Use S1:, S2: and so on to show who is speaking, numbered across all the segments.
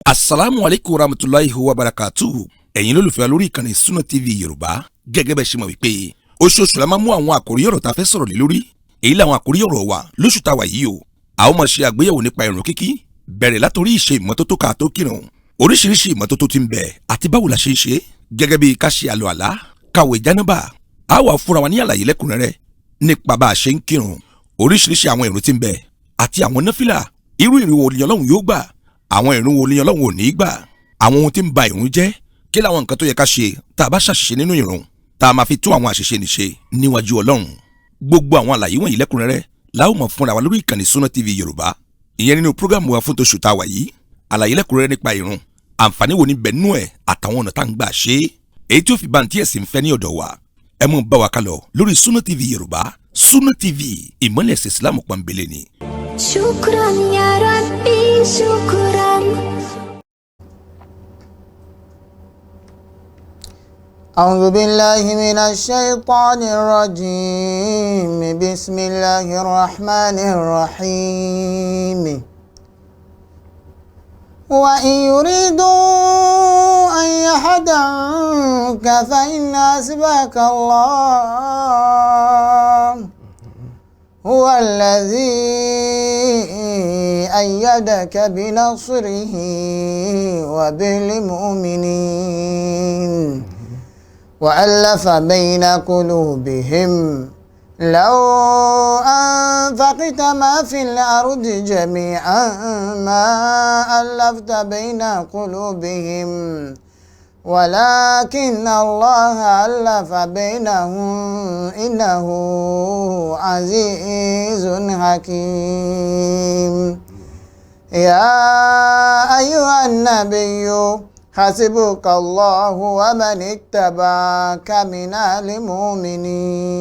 S1: Assalamu alaikum warahmatullahi wabarakatuhu. Ẹ̀yin lólùfẹ́ lórí ìkànnì Sunna TV Yorùbá. Gẹ́gẹ́ bẹ́ ṣe mọ̀ wípé oṣooṣù la máa mú àwọn àkòrí ọ̀rọ̀ tá fẹ́ sọ̀rọ̀ lé lórí. Èyí làwọn àkòrí ọ̀rọ̀ wa lóṣù tá wà yìí o. A ó máa ṣe àgbéyẹ̀wò nípa ìrun kíkí, bẹ̀rẹ̀ látorí ìṣe ìmọ́tótó ká tó kírun. Oríṣiríṣi ìmọ́tótó tí ń bẹ àti báwo la ṣe ń ṣe, gẹ́gẹ́ bí ká ṣe àlùwàlá, ká wẹ̀ jánábà. A wá fúnra wa ní àlàyé lẹ́kùnrẹ́rẹ́ nípa bá a ṣe ń kírun. Oríṣiríṣi àwọn ìrun tí ń bẹ àti àwọn náfìlà. Irú ìrun wo ni Ọlọ́run yóò gbà? Àwọn ìrun wo ni Ọlọ́run ò ní gbà? Àwọn ohun tí ń ba ìrun jẹ́, kí làwọn nǹkan tó yẹ ká ṣe tá a bá ṣàṣìṣe nínú ìrun, tá a máa fi tún àwọn àṣìṣe nìṣe níwájú Ọlọ́run. Gbogbo àwọn àlàyé wọ̀nyí lẹ́kùnrẹ́rẹ́ la ó mọ̀ fúnra wa lórí ìkànnì Sunna TV Yorùbá. Ìyẹn nínú prógámù wa fún tóṣù tá a wà yìí, àlàyé lẹ́kùnrẹ́rẹ́ nípa ìrun, àǹfààní wo ni bẹ̀ nú ẹ̀ àtàwọn ọ̀nà tá à ń gbà ṣe é. Èyí tí ó fi bá ń tí ẹ̀sìn ń fẹ́ ní ọ̀dọ̀ wa. Ẹ mú bá wa kálọ lórí Sunna TV Yorùbá. Sunna TV, ìmọ́lẹ̀ ẹ̀sìn Islam pọ́nbélé ni.
S2: Shukran ya Rabbi, shukran.
S3: أعوذ بالله من الشيطان الرجيم بسم الله الرحمن الرحيم وإن يريدوا أن يحدثوك فإن حسبك الله هو الذي أيدك بنصره وبالمؤمنين وألف بين قلوبهم لو أنفقت ما في الأرض جميعا ما ألفت بين قلوبهم ولكن الله ألف بينهم إنه عزيز حكيم يا أيها النبي حسبك الله ومن اتبعك من المؤمنين.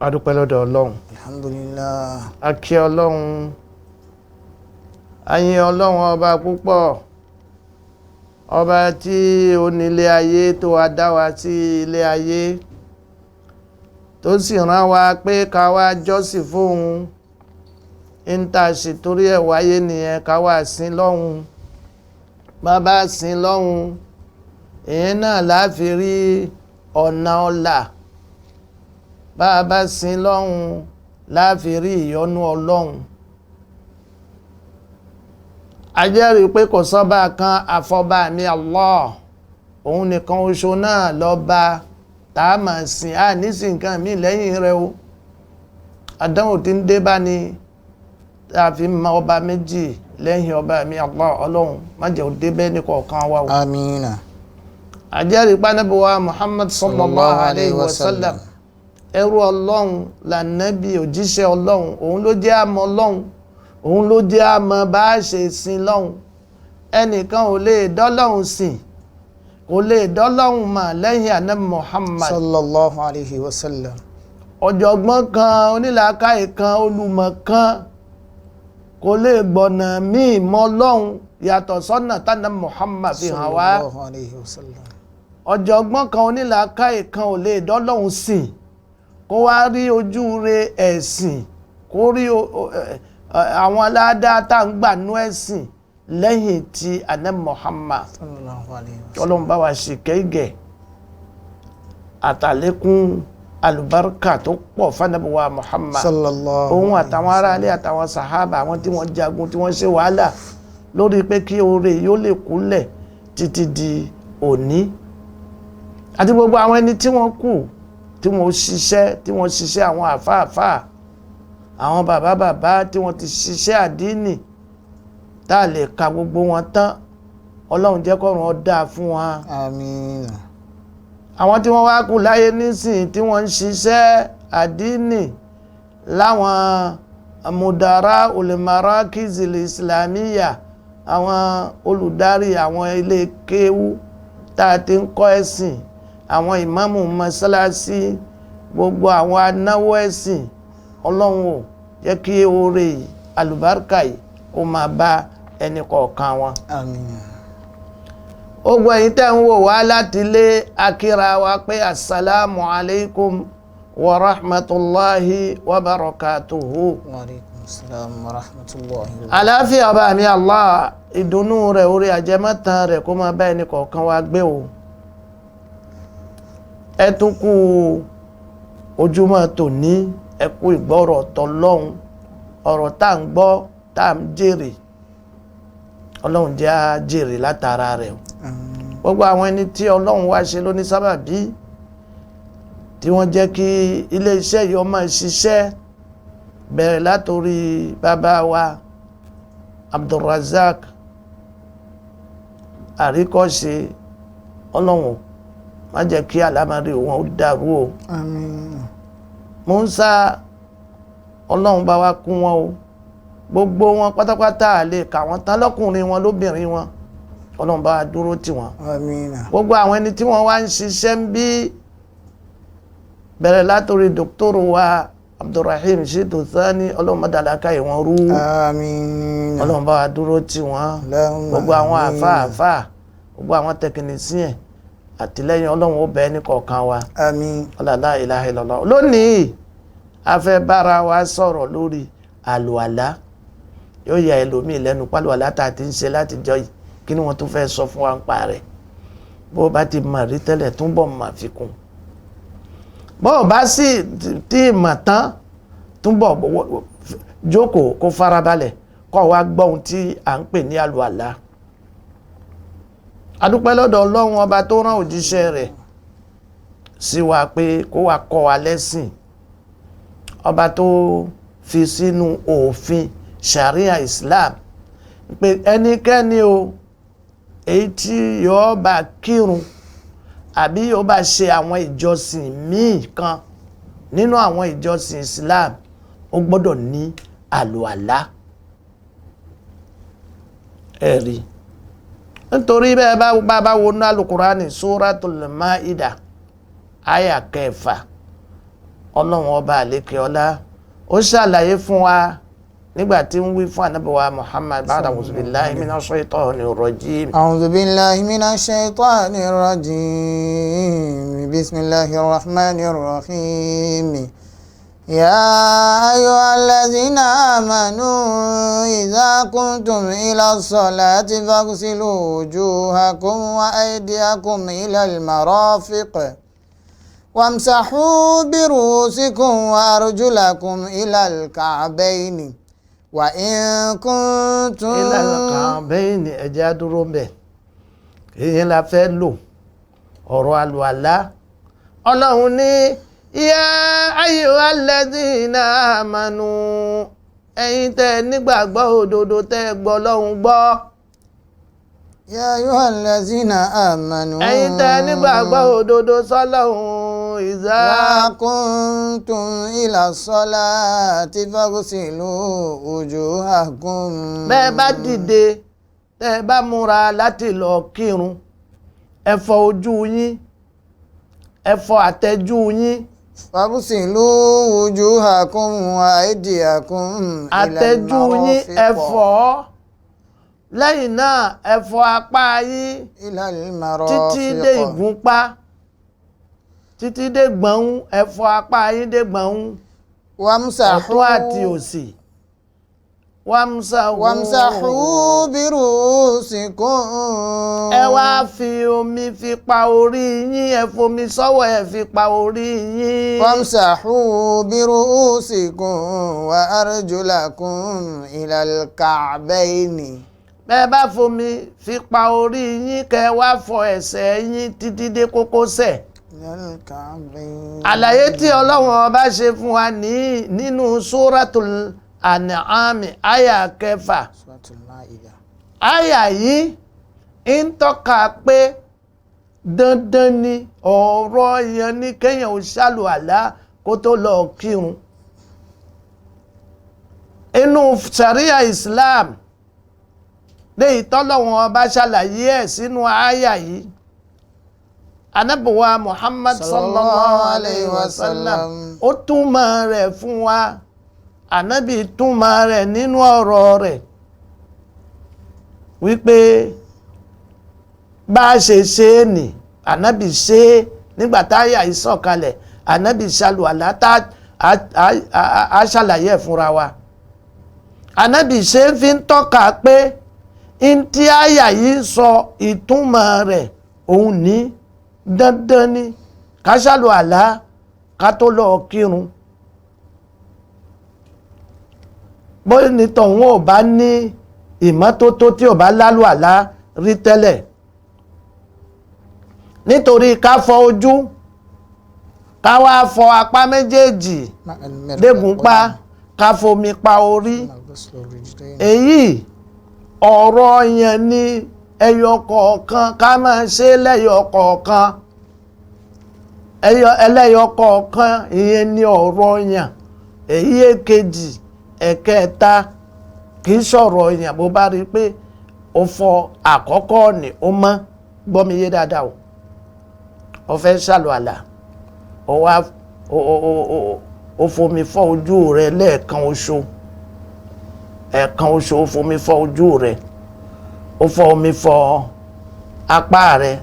S4: adúpẹ́ lọ́dọ̀ Ọlọ́run.
S3: Alhamdulillah.
S4: A kí Ọlọ́run, a yìn Ọlọ́run ọba púpọ̀, ọba tí ó nílé ayé tó wá dá wa sí ilé ayé tó sì rán wa pé ká wá jọ́sìn fóun. Ìntà sì torí ẹ̀ wáyé nìyẹn, ká wá sìn lọ́hun. Bàbá sìn lọ́hun, èyí náà láfi rí ọ̀nà ọlà. Bàbá sìn lọ́hun láfi rí ìyọ́nú Ọlọ́hun. A jẹ́rìí pé kò sọ́ba kan àfọba mi Allah. Òun nìkan oṣù náà lọ́ba tá a máa sìn, á nísìn nǹkan mí lẹ́yìn rẹ̀ o. Àdánwò tí ń dé bá ni àfi ma ọba méjì lẹ́yìn ọba mi Allah. Ọlọ́run má jẹ́ ó dé bẹ́ẹ̀ ní kọ̀ọ̀kan wa o.
S3: Amina.
S4: A jẹ́rìí pé Ànábì wa Muhammad sallallahu alayhi wa sallam ẹrú Ọlọ́run lànábì, òjíṣẹ́ Ọlọ́run. Òun ló jẹ́ àmọ́ Ọlọ́run, òun ló jẹ́ àmọ́ bá a ṣe sìn lọ́hun. Ẹnìkan ò lè dọ́lọ́hun sìn, kò lè dọ́lọ́hun mà lẹ́yìn Ànábì Muhammad
S3: sallallahu alayhi wa sallam.
S4: Ọ̀jọ̀gbọ́n kan, onílàákàyè kan, olùmọ̀ kan kò lè gbọ̀nà míì mọ́ Ọlọ́hun yàtọ̀ sọ́nà tánà Muhammad fi hàn wá.
S3: sallallahu alayhi wa sallam.
S4: Ọ̀jọ̀gbọ́n kan, onílàákàyè kan ò lè dọ́lọ́hun sìn kó wá rí ojú rere ẹ̀sìn, kó rí àwọn aládàá tá ń gbà nú ẹ̀sìn lẹ́yìn tí Ànábì Muhammad.
S3: sallallahu alayhi wa sallam.
S4: Ọlọ́run bá wa ṣe kẹ́gẹ̀ àtàlékún alùbáríkà tó pọ̀ fánàbí wa Muhammad.
S3: sallallahu
S4: Òun àtàwọn ará ilé àtàwọn sàhábà, àwọn tí wọ́n jagun, tí wọ́n ṣe wàhálà lórí pé kí oore yóò lè kúnlẹ̀ títí di òní. Àti gbogbo àwọn ẹni tí wọ́n kù, tí wọ́n ṣiṣẹ́ àwọn àfáàfáà, àwọn bàbá tí wọ́n ti ṣiṣẹ́ àdínì tá a lè ka gbogbo wọn tán. Ọlọ́run jẹ́ kọ́run ó dáa fún wọn.
S3: Amina.
S4: Àwọn tí wọ́n wá kù láyé nísìn tí wọ́n ń ṣiṣẹ́ àdínì láwọn mudara ulmarakizil islamiyya, àwọn olùdarí àwọn ilé kéwú tá a ti ń kọ́ ẹ̀sìn, àwọn ìmáàmù mọ́sálásí, gbogbo àwọn anáwó ẹ̀sìn. Ọlọ́run ò jẹ́ kí oore yìí, àlùbáríkà yìí kó máa bá ẹnì kọ̀ọ̀kan wọn.
S3: Amina.
S4: Ogbò ẹ̀yin tẹ́ ń wò wá láti lé akíra wa pé assalamu alaikum wa rahmatullahi wa barakatuhu.
S3: Wa alaykum Assalamu wa rahmatullahi wa
S4: àlàáfíà ọba mi Allah ìdùnnú rẹ̀ orí àjẹmọ́tàn rẹ̀ kó máa bá ẹnì kọ̀ọ̀kan wa gbé o. ẹ tún kú ojúmọ́ tòní, ẹ kú ìgbọ́rọ̀ tọlọ́hun, ọ̀rọ̀ tá à ń gbọ́ tá à ń jèrè, ọlọ́run jẹ́ á jèrè látara rẹ̀ o. gbogbo àwọn ẹni tí ọlọ́run wá ṣe lóní sábàbí tí wọ́n jẹ́ kí ilé iṣẹ́ yìí ó máa ṣiṣẹ́, bẹ̀rẹ̀ látorí bàbá wa Abdulrazak àríkọ́ṣe, ọlọ́run má jẹ́ kí àlámọ̀rí wọn ó dàrú o.
S3: Àmín.
S4: Musa, ọlọ́run bá wa kún wọn o, gbogbo wọn pátápátá lè kà wọ́n tán, lọ́kùnrin wọn lóbìnrin wọn, ọlọ́run bá wa dúró tì wọ́n.
S3: Àmín.
S4: gbogbo àwọn ẹni tí wọ́n wá ń ṣiṣẹ́ ń bí, bẹ̀rẹ̀ látorí dòkítọ́rù wa Abdulrahim Shitu Thani, ọlọ́run mọ́dàlákà ìwọ̀n rú,
S3: Àmín.
S4: ọlọ́run bá wa dúró tì wọ́n. gbogbo àwọn àfáàfáà, gbogbo àwọn tẹkinísíẹ̀, àtìlẹ́yìn ọlọ́run ó bẹ ní kọ̀ọ̀kan wa.
S3: Àmín.
S4: La ilaha illallah. lónìí a fẹ́ bára wa sọ̀rọ̀ lórí àlùwàlá. yóò yà ẹlòmíì lẹ́nu pálùwàlá tá a ti ń ṣe láti jọ yìí, kí ni wọ́n tún fẹ́ sọ fún wa ń pa rẹ̀. bó o bá ti mọ̀ rí tẹ́lẹ̀ túnbọ̀ mọ̀ fi kún, bó o bá sì tí mọ̀ tán túnbọ̀ jókòó kó farabalẹ̀ kó wá gbọ́ ohun tí à ń pè ní àlùwàlá. adúpẹ́ lọ́dọ̀ ọlọ́run ọba tó rán òjíṣẹ́ rẹ̀ sí wa pé kó wá kọ́ wa lẹ́sìn, ọba tó fi sínú òfin sharia Islam pé ẹnikẹ́ni o èyí tí yóò bá kírun àbí yóò bá ṣe àwọn ìjọsìn míì kan nínú àwọn ìjọsìn Islam, ó gbọ́dọ̀ ní àlùwàlá. ẹ̀rí nítorí bẹ́ẹ̀ bá wo ní Al-Qur'ani Suratul Ma'idah àyà 6, ọlọ́run ọba àlékè ọlá ó ṣàlàyé fún wa nígbà tí ń wí fún ànábì wa Muhammad ba'da a'udhu billahi minash shaitanir rajim.
S3: A'udhu billahi minash shaitanir rajim. Bismillahir rahmanir rahim. يا أيها الذين آمنوا إذا قمتم إلى الصلاة فاغسلوا وجوهكم وأيديكم إلى المرافق وامسحوا برؤوسكم وأرجلكم إلى الكعبين وإن كنتم
S4: إلى الكعبين. ẹjẹ́ á dúró ń bẹ̀, èyí la fẹ́ lò ọ̀rọ̀ àlùwàlá. ọlọ́run ní ya ayyuhal ladhina amanu, ẹ̀yin tẹ́ nígbàgbọ́ òdodo tẹ́ gbọ́ Ọlọ́run gbọ́.
S3: ya ayyuhal ladhina amanu,
S4: ẹ̀yin tẹ́ nígbàgbọ́ òdodo sọ́lọ́run. idha
S3: kuntum ila salati faghsilu wujuhakum.
S4: bẹ́ẹ̀ bá dìde tẹ́ bá múra láti lọ kírun, ẹ fọ ojú yín, ẹ fọ àtẹ́jú yín.
S3: Faghsilu wujuhakum wa aydiyakum
S4: àtẹ́jú yín ẹ fọ̀, lẹ́yìn náà ẹ fọ apá yín títí dé ìgúnpá, títí dé gbọ̀n, ẹ fọ apá yín dé gbọ̀n, ọ̀tún àti òsì.
S3: wamsahu birusikum.
S4: ẹ wá fi omi fi pa orí yín, ẹ fomi sọ́wọ́ ẹ fi pa orí yín.
S3: wamsahu birusikum wa arjulakum ilal ka'bayni.
S4: bẹ́ẹ̀ bá fomi fi pa orí yín, kẹ́ wá fọ ẹsẹ̀ yín títí dé kókósẹ̀. àlàyé tí ọlọ́run ọba ṣe fún wa nínú Suratul An'am àyà 6. àyà yìí ń tọ́ka pé dandan ni ọ̀rọ̀ yẹn ní kéèyàn ò ṣàlùwàlá kó tó lọ kírun. inú sharia Islam léyìí tọ́lọ́run ọba ṣàlàyé ẹ̀ sínú àyà yìí, Ànábì wa Muhammad sallallahu alayhi wa sallam ó túmọ̀ rẹ̀ fún wa. Ànábì túmọ̀ rẹ̀ nínú ọ̀rọ̀ rẹ̀ wípé bá a ṣe ṣe é nì, Ànábì ṣe é nígbà táyà ìsọ̀kalẹ̀, Ànábì ṣàlùwàlá tá a ṣàlàyé ẹ̀ fúnra wa. Ànábì ṣe fi ń tọ́ka pé in tí àyà yìí sọ ìtumọ̀ rẹ̀ òun ní dandan ni ká ṣàlùwàlá ká tó lọ kírun. bóyá ní tọ̀hún ò bá ní ìmọ́tótó tí ò bá lálùwàlá rí tẹ́lẹ̀, nítorí ká fọ ojú ká wá fọ apá méjèèjì dégúnpá ká fomi pa orí. èyí ọ̀rọ̀ yẹn ní ẹyọ kọ̀ọ̀kan ká máa ṣe lẹ́yọ kọ̀ọ̀kan, ẹlẹ́yọ kọ̀ọ̀kan ìyẹn ní ọ̀rọ̀ yẹn. èyí èkejì ẹ̀kẹta kì í sọ̀rọ̀ yẹn bó bá rí pé ó fọ àkọ́kọ́ ni ó mọ́, gbọ́ mi yé dáadáa o. ó fẹ́ ṣàlùwàlá ó wá ó fomi fọ ojú rẹ̀ lẹ́ẹ̀kan oṣù, ẹ̀ẹ̀kan oṣù ó fomi fọ ojú rẹ̀, ó fọ omi fọ apá rẹ̀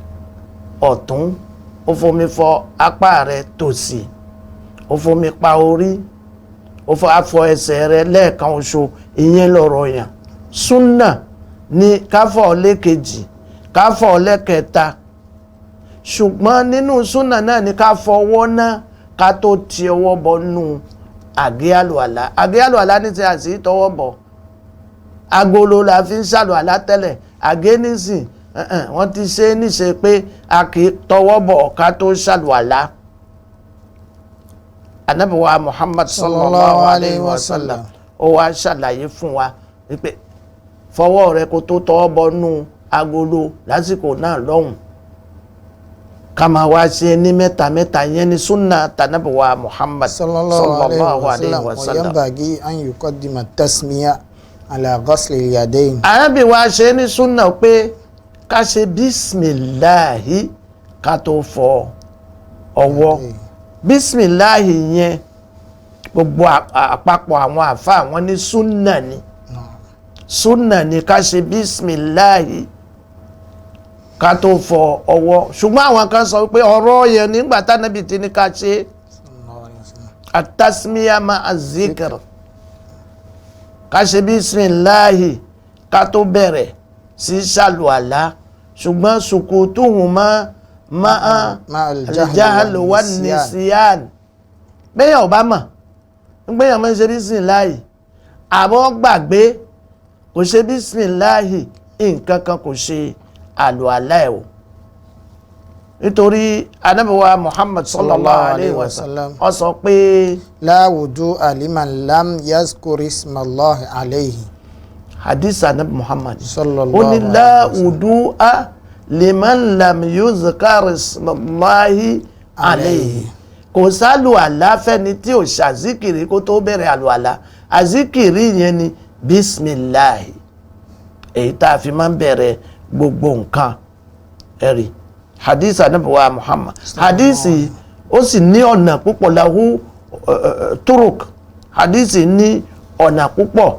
S4: ọ̀tún, ó fomi fọ apá rẹ̀ tòsì, ó fomi pa orí, ó fọ ẹsẹ̀ rẹ̀ lẹ́ẹ̀kan oṣù. ìyẹn lọ̀rọ̀ yẹn. súnà ní ká fọ̀ lẹ́ẹ̀kejì ká fọ̀ lẹ́ẹ̀kẹta, ṣùgbọ́n nínú súnà náà ní ká fọwọ́ náà ká tó ti ọwọ́ bọ̀ nù àgé àlùwàlá. àgé àlùwàlá ní ti àti tọwọ́ bọ̀, agolo la fi ń ṣàlùwàlá tẹ́lẹ̀, àgé nísìn wọ́n ti ṣe níṣe pé a kì í tọwọ́ bọ̀ ká tó ṣàlùwàlá. Ànábì wa Muhammad sallallahu alayhi wa sallam ó wá ṣàlàyé fún wa wípé fọwọ́ rẹ kó tó tọwọ́ bọ̀ nù agolo lásìkò náà lọ́hùn. ká máa wá ṣe ní mẹ́ta mẹ́ta, yẹn ni súnà tànàbí wa Muhammad sallallahu alayhi wa sallam.
S3: وينبغي أن يقدم التسمية على غسل اليدين.
S4: Ànábì wa ṣe ní súnà pé ká ṣe bísmìláhì ká tó fọ ọwọ́. bísmìláhì yẹn gbogbo àpapọ̀ àwọn àfa àwọn ní súnà ni, súnà ni ká ṣe bísmìláhì ká tó fọ ọwọ́. ṣùgbọ́n àwọn kan sọ pé ọ̀rọ̀ yẹn nígbà tánàbì tí ní ká ṣe àtàsímíyà máa zikr, ká ṣe bísmìláhì ká tó bẹ̀rẹ̀ sí ṣàlùwàlá. ṣùgbọ́n sukutuhuma máa al-jahl wan-nisyan. bẹ́yàn ò bá mọ̀ gbẹ́yàn máa ń ṣe bísmìláhì àbọ̀ gbàgbé kò ṣe bísmìláhì, nǹkan kan kò ṣe àlùwàlá ẹ̀ o. nítorí Ànábì wa Muhammad sallallahu alayhi wa sallam ó sọ pé
S3: la wudu'a liman lam yazkur ismallahi alayhi.
S4: hadith Ànábì Muhammad
S3: sallallahu
S4: ó ní
S3: alayhi
S4: la
S3: wa sallam.
S4: wudu'a liman lam yuzkar ismallahi alayhi. kò sálùwàlá fẹ́ni tí ò ṣàzíkìrí kó tó bẹ̀rẹ̀ àlùwàlá. àzíkìrí yẹn ni bísmìláhì, èyí tá a fi máa ń bẹ̀rẹ̀ gbogbo nǹkan. ẹ̀rí hadith Ànábì wa Muhammad, hadith ó sì ní ọ̀nà púpọ̀ lahu turuk, hadith ní ọ̀nà púpọ̀.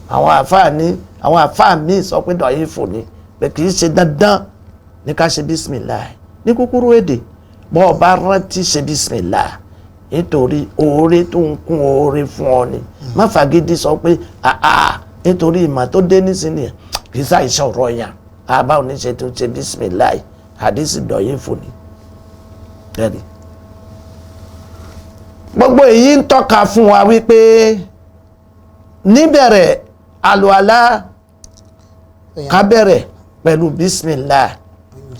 S4: àwọn àfáà míì sọ pé dọ̀yìn fò ní pé kì í ṣe dandan ní ká ṣe bísmìláhì. ní kúkúrú èdè bọ́ ọ bá rántí ṣe bísmìláhì nítorí oore tó ń kún oore fún ọ ni. má fagídí sọ pé nítorí ìmọ̀ tó dé nísìnyí kì í ṣàìṣe ọ̀rọ̀ yẹn àbá oníṣẹ́ tó ṣe bísmìláhì, hadisi dọ̀yìn fún ni. gbogbo èyí ń tọ́ka fún wa wípé níbẹ̀rẹ̀ àlùwàlá ká bẹ̀rẹ̀ pẹ̀lú bísmìláhì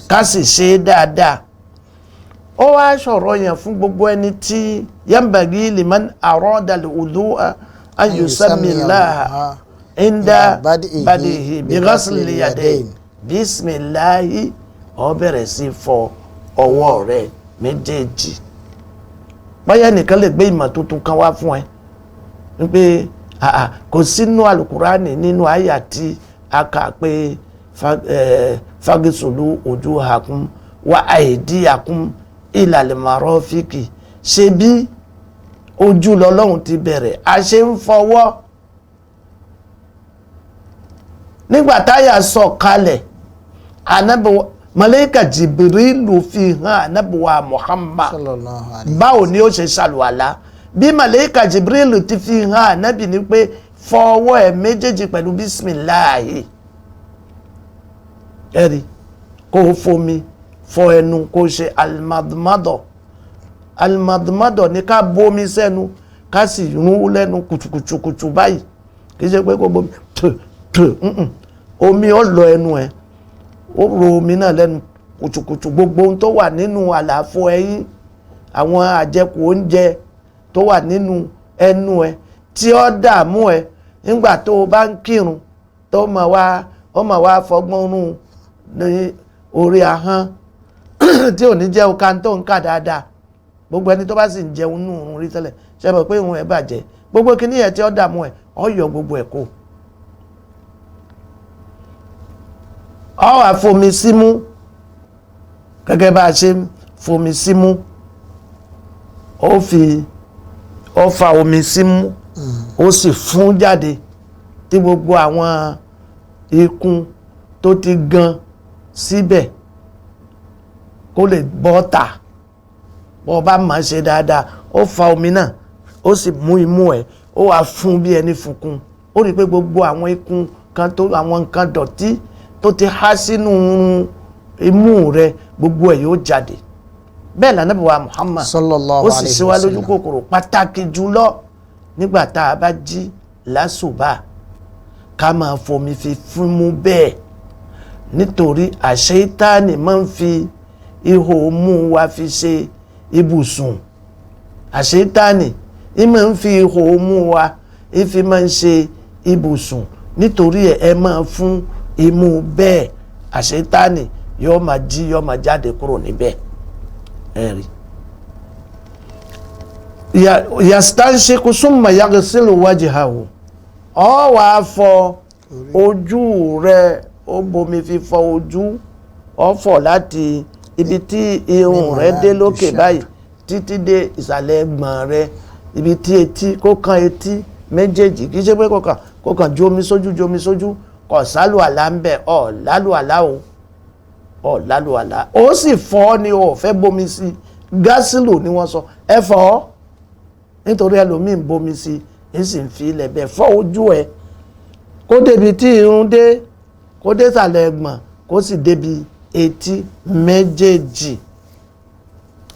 S4: ká sì ṣe é dáadáa. ó wá sọ̀rọ̀ yẹn fún gbogbo ẹni tí yambagi liman arada al-wudu'a an yusammillaha inda badihi bi ghasli yadayn. bísmìláhì ó bẹ̀rẹ̀ sí fọ ọwọ́ rẹ̀ méjèèjì. báyà nìkan lè gbé ìmọ̀ tuntun kan wá fún ẹ wípé kò sínú alukurani nínú àyà tí a kà pé fagisulu wujuhakum wa aydiyakum ila al-marafiqi. ṣe bí ojú lọ́lọ́run ti bẹ̀rẹ̀ a ṣe ń fọwọ́. nígbà táyà sọ kalẹ̀ màláíkà Jibrilu fi hàn Ànábì wa Muhammad báwo ni ó ṣe ṣàlùwàlá. bí màláíkà Jibrilu ti fi hàn Ànábì ní pé fọ ọwọ́ ẹ̀ méjèèjì pẹ̀lú bísímìláì ẹ̀rí kó o fomi fọ ẹnu kó o ṣe alimadumado ní ká bomi sẹ́nu ká sì rún lẹ́nu kùtùkùtù báyìí kì í ṣe pé kó bomi omi ó lọ ẹnu ẹ̀ ó ro omi náà lẹ́nu kùtùkùtù gbogbo ohun tó wà nínú àlàfo ẹ̀yìn àwọn àjẹkù oúnjẹ tó wà nínú ẹnu ẹ̀ tí ó dààmú ẹ̀ nígbà tó o bá ń kírun tó máa wá fọgbọ́n rún ní orí ahọ́n tí ò ní jẹ́ ọ̀ka tó ń kà dáadáa gbogbo ẹni tó bá sì ń jẹun nù òun rí tẹ́lẹ̀ ṣe mọ̀ pé òun ẹ̀ bàjẹ́ gbogbo kíní ẹ̀ tí ó dààmú ẹ̀ ó yọ gbogbo ẹ̀ kó ó wá fomi símú gẹ́gẹ́ bá a ṣe fomi símú ó fa omi símú ó sì fún jáde tí gbogbo àwọn ikùn tó ti gan síbẹ̀ kó lè bọ́ta bọ́ bá máa ṣe dáadáa ó fa omi náà ó sì mú imú ẹ̀ ó wá fún bí ẹni fúnkún ó rí i pé gbogbo àwọn ikùn kan tó àwọn nǹkan dọ̀tí tó ti há sínú imú rẹ̀ gbogbo ẹ̀ yóò jáde bẹ́ẹ̀ l'Ànábì wa Muhammad ó sì ṣe wá lójú kòkòrò pàtàkì jùlọ nígbà tá a bá jí lásùbà ká máa fomi fi fún mú bẹ́ẹ̀ nítorí àṣetáàní máa ń fi ihò mú wa fi ṣe ibùsùn àṣetáàní máa ń fi ihò mú wa ìfi máa ń ṣe ibùsùn nítorí ẹ máa fún imú bẹ́ẹ̀ àṣetáàní yóò máa jí yóò máa jáde kúrò níbẹ̀ ẹ̀rí yastanshiku summa yaghsilu wajhahu ó wá fọ ojú rẹ̀ ó bomi fi fọ ojú ó fọ láti ibi tí irun rẹ̀ dé lókè báyìí títí dé ìsàlẹ̀ ẹ̀gbọ̀n rẹ̀ ibi tí etí kó kan etí méjèèjì kì í ṣe pé kó kàn ju omi sójú kò sálù àlá ń bẹ̀ ọ̀ lálù àlá ọ̀ lálù àlá ó sì fọ́ ni ó fẹ́ bomi sí gásìlò ni wọ́n sọ ẹ fọ́ nítorí ẹlòmíì ń bomi sí ń sì ń fi ilẹ̀ bẹ́ẹ̀ fọ́ ojú ẹ̀ kó débi tí irun dé kó dé sàlẹ̀ ẹ̀gbọ̀n kó sì débi etí méjèèjì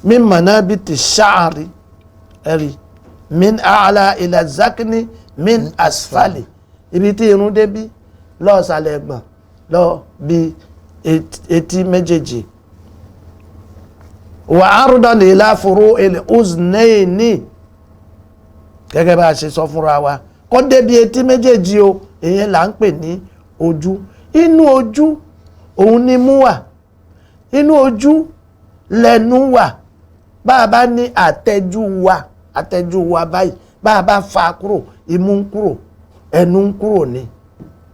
S4: min manabiti sha'ri ẹ̀rí min a'la ila zakni min asfali ibi tí irun débi lọ sàlẹ̀ ẹ̀gbọ̀n lọ bí etí méjèèjì wà ardan ila furu'il uznayni gẹ́gẹ́ bá a ṣe sọ fúnra wa kó débi etí méjèèjì o èyàn là ń pè ní ojú inú ojú òun ni mú wà inú ojú lẹ́nu wà bá a bá ní àtẹ́jú wa báyìí bá a bá fa kúrò imú ń kúrò ẹnu ń kúrò ni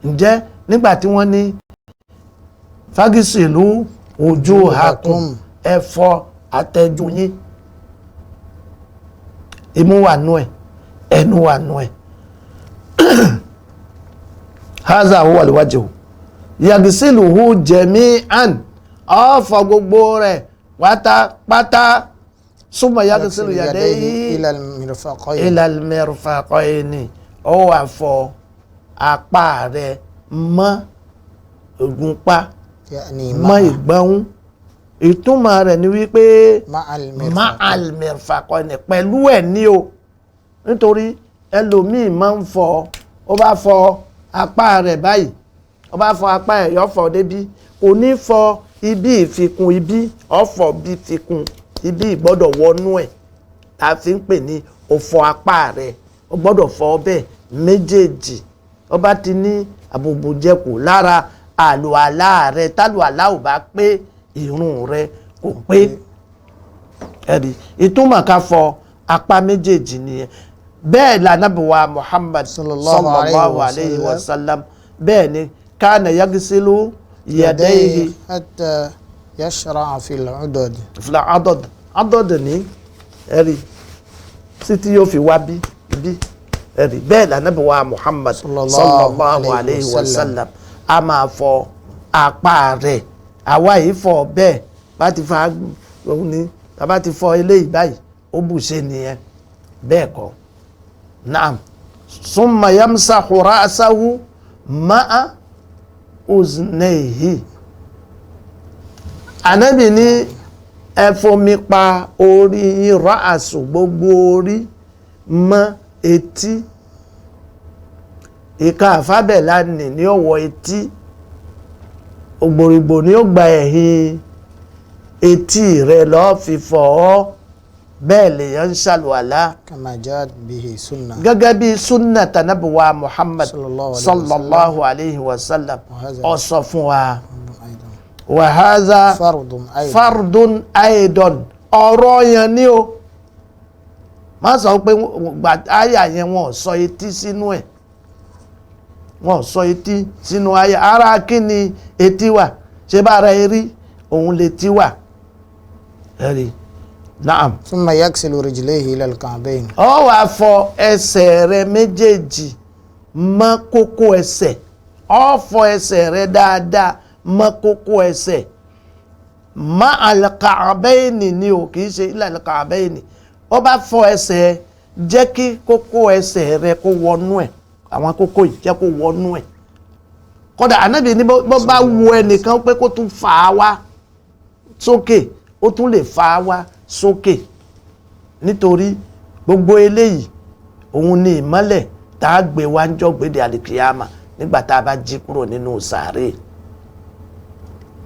S4: ǹjẹ́ nígbà tí wọ́n ní fagisilu wujuhakum ẹ fọ àtẹ́jú yín imú wà nú ẹ̀ ẹnu wà nú ẹ̀ haza huwa alwajhu yagisiluhu jami'an ó fọ gbogbo rẹ̀ pátápátá summa yagisilu yadayhi ila almirfaqayni ó wá fọ apá rẹ̀ mọ́ ògùnpá mọ́ ìgbọ̀nwọ́ ìtumọ̀ rẹ̀ ni wípé ma'al mirfaqayni pẹ̀lú ẹ̀ ní o nítorí ẹlòmíì máa ń fọ ó bá fọ apá rẹ̀ báyìí ó bá fọ apá ẹ̀ yọ fọ débi kò ní fọ ibi ìfikùn ibi ọ̀fọ̀ bí fikùn ibi ìgbọ́dọ̀ wọnú ẹ̀ tá a fi ń pè ní òfò apá rẹ̀ ó gbọ́dọ̀ fọ bẹ́ẹ̀ méjèèjì ó bá ti ní àbùbùjẹkù lára àlùalá rẹ̀ tálùalá ò bá pé ìrun rẹ̀ kò pé ẹ̀rí ìtumọ̀ ká fọ apá méjèèjì nìyẹn bẹ́ẹ̀ l'Ànábì wa Muhammad sallallahu alayhi wa sallam bẹ́ẹ̀ ni kana yagsilu yadayhi
S3: hatta yashra'a fil udud
S4: adọ́d ní ẹ̀rí sí tí yóò fi wá bí ẹ̀rí bẹ́ẹ̀ l'Ànábì wa Muhammad sallallahu alayhi wa sallam a máa fọ apá rẹ̀ àwa yìí fọ bẹ́ẹ̀ bá ti fa òun ni bá ti fọ eléyìí báyìí ó bù ṣe nìyẹn bẹ́ẹ̀ kọ́ naam summa yamsahu ra'sahu ma'a uznayhi Ànábì ní ẹ fomi pa orí yín ra'su gbogbo orí mọ́ etí ìka àfábẹ̀lá ní ọwọ́ etí ògbòrìgbò ni ó gba ẹ̀yìn etí rẹ̀ lọ́ọ́ fi fọ̀ ọ́ bẹ́ẹ̀ lèyàn ń ṣàlùwàlá
S3: kama ja'at bihi sunnah
S4: gẹ́gẹ́ bí sunna tanabuwa Muhammad sallallahu alayhi wa sallam ó sọ fún wa wa hadha fardun aidan ọ̀rọ̀ yẹn ni o má sọ pé àyà yẹn wọ́n sọ etí sínú ẹ̀ wọ́n sọ etí sínú àyà ara kí ni etí wà ṣe bá ara erí òun lè tí wà ẹ̀rí naam.
S3: thumma yaghsilu rijlayhi ila al-ka'bayn.
S4: ó wá fọ ẹsẹ̀ rẹ̀ méjèèjì mọ́ kókó ẹsẹ̀ ó fọ ẹsẹ̀ rẹ̀ dáadáa mọ́ kókó ẹsẹ̀ ma al-ka'bayn ni o kì í ṣe ila al-ka'bayn ó bá fọ ẹsẹ̀ jẹ́ kí kókó ẹsẹ̀ rẹ̀ kó wọnú ẹ̀ àwọn kókó yìí jẹ́ kó wọnú ẹ̀ kódà Ànábì ní bó bá wu ẹnìkan pé kó tún fà á wá sókè ó tún lè fà á wá sókè nítorí gbogbo eléyìí òun ni ìmọ́lẹ̀ tá a gbé wá ń jọ gbéde àlìkìyàmà nígbà tá a bá jí kúrò nínú sàárè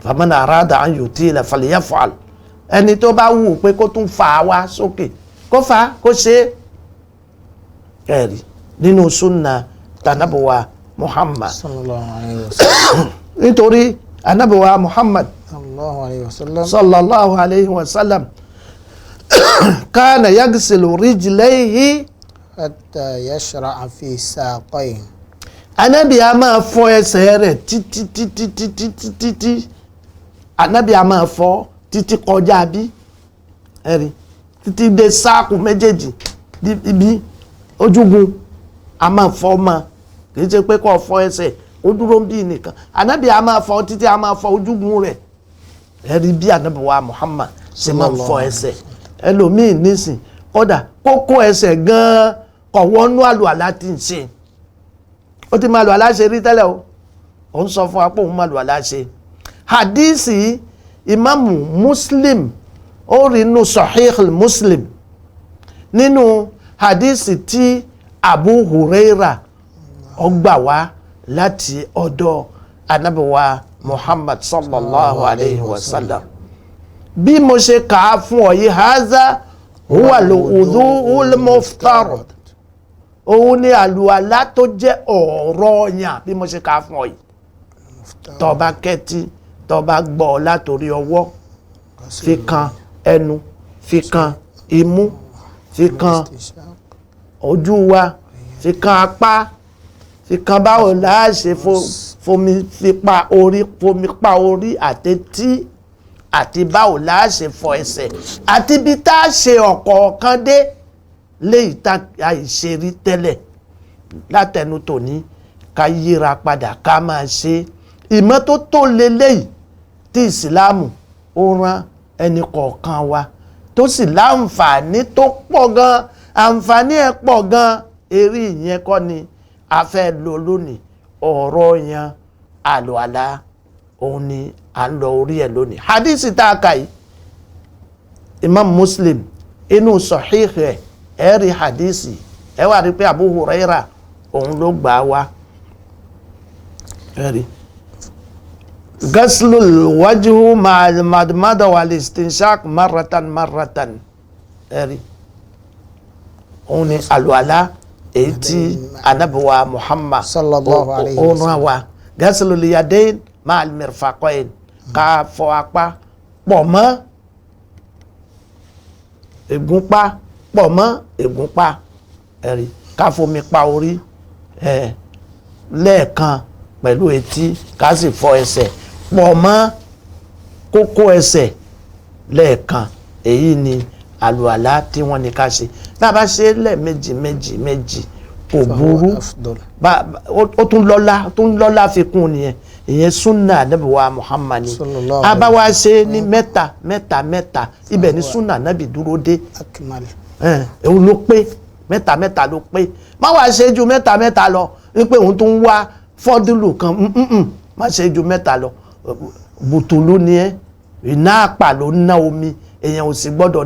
S4: faman arada an yutila falyaf'al ẹni tó bá wù pé kó tún fà á wá sókè kó fà á kó ṣe é ẹ̀rí nínú sunna tanabuwa Muhammad
S3: sallallahu alayhi wa sallam
S4: nítorí anabuwa Muhammad
S3: sallallahu alayhi
S4: sallallahu alayhi
S3: wa sallam
S4: wa sallam kana yaghsilu rijlayhi
S3: hatta yashra'a fi saqayn.
S4: Ànábì a máa fọ ẹsẹ̀ rẹ̀ títí Ànábì a máa fọ títí kọjá bí ẹ̀rí títí dé sáàkù méjèèjì ibi ojúgun a máa fọ ma kìí ṣe pé kó fọ ẹsẹ̀ ó dúró bí nìkan Ànábì a máa fọ títí a máa fọ ojúgun rẹ̀ ẹ̀rí bí Ànábì wa Muhammad ṣe máa fọ ẹsẹ̀ ẹlòmíì nísìn kódà kókó ẹsẹ̀ gan-an kọ̀ wọnú àlùwàlá tí ń ṣe ó ti máa lù aláṣẹ rí tẹ́lẹ̀ o ó ń sọ fún wa pé òun máa lù aláṣẹ hadisi imamu Muslim ó rí inú Sahih Muslim nínú hadisi tí Abu Huraira ó gbà wá láti ọ̀dọ̀ Ànábì wa Muhammad sallallahu alayhi wa sallam bí mo ṣe kà á fún ọ yìí haza huwa al-wudu'ul muftarad òun ni àlùwàlá tó jẹ́ ọ̀ranyàn bí mo ṣe kà á fún ọ yìí tó bá kẹ́tí tó bá gbọ́ látòrí ọwọ́ fi kan ẹnu fi kan imú fi kan ojú wa fi kan apá fi kan báwo láà ṣe fomi pa orí àtẹ́tí àti báwo láà ṣe fọ ẹsẹ̀ àti bí tá a ṣe ọ̀kọ̀ọ̀kan dé léyìí tá àìṣe rí tẹ́lẹ̀ látẹnu tòní ká yíra padà ká máa ṣe ìmọ́tótó leléyìí tí ìsìláàmù ó rán ẹnì kọ̀ọ̀kan wa tó sì láǹfààní tó pọ̀ gan àǹfààní ẹ̀ pọ̀ gan eré ìyẹn kọ́ ni a fẹ́ lò lónìí ọ̀rọ̀ yẹn àlùwàlá òun ni à ń lọ orí ẹ̀ lónìí hadisi tá a kà yìí Imam Muslim inú Sahih ẹ̀ ẹ rí hadisi ẹ wá rí pé Abu Huraira òun ló gbà wá ẹ rí ghaslul wajhu ma'al madmada wal istinshaq marratan ẹ rí òun ni àlùwàlá èyí tí Ànábì wa Muhammad
S3: sallallahu alayhi wa
S4: òun rán wa ghaslul yadayn ma'al mirfaqayn ká fọ apá pọ̀ mọ́ ègúnpá pọ̀ mọ́ ègúnpá ẹ̀rí ká fomi pa orí lẹ́ẹ̀kan pẹ̀lú etí ká sì fọ ẹsẹ̀ pọ̀ mọ́ kókó ẹsẹ̀ lẹ́ẹ̀kan èyí ni àlùwàlá tí wọ́n ní ká ṣe tá a bá ṣe lẹ́ẹ̀méjì kò burú ó tún lọ́lá fi kún nìyẹn ìyẹn sunna Ànábì wa Muhammad abáwá ṣe ní mẹ́ta ibẹ̀ ni sunna Ànábì dúró dé òun ló pé mẹ́ta ló pé má wàá ṣe ju mẹ́ta lọ wípé òun tó ń wá fọ́dúlù kan má ṣe ju mẹ́ta lọ bùtùlù ni ẹ́ iná àpà ló ná omi èèyàn ò sì gbọ́dọ̀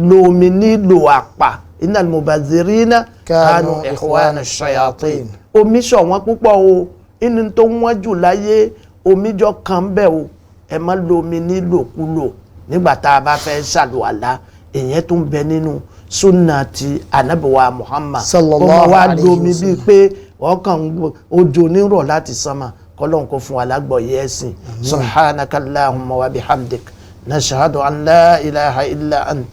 S4: lo omi nílò àpà innal mubazirina kanu ikhwana shayatin omi ṣọ̀wọ́n púpọ̀ o inú tó wọ́n jù láyé omi jọ kan bẹ́ẹ̀ o ẹ má lo omi nílòkulò nígbà tá a bá fẹ́ ṣàlùwàlá èèyàn tó ń bẹ nínú sunna ti anabiwa Muhammad
S3: sallallahu
S4: wa
S3: alayhi
S4: lo omi
S3: wa sallam.
S4: bíi pé ọkàn ojo nírọ̀ láti sánmà kọ́lọ́n kó fún wa lágbọ̀ọ́yé ẹ̀sìn subhanaka allahumma wa bihamdik nashhadu an la ilaha illa ant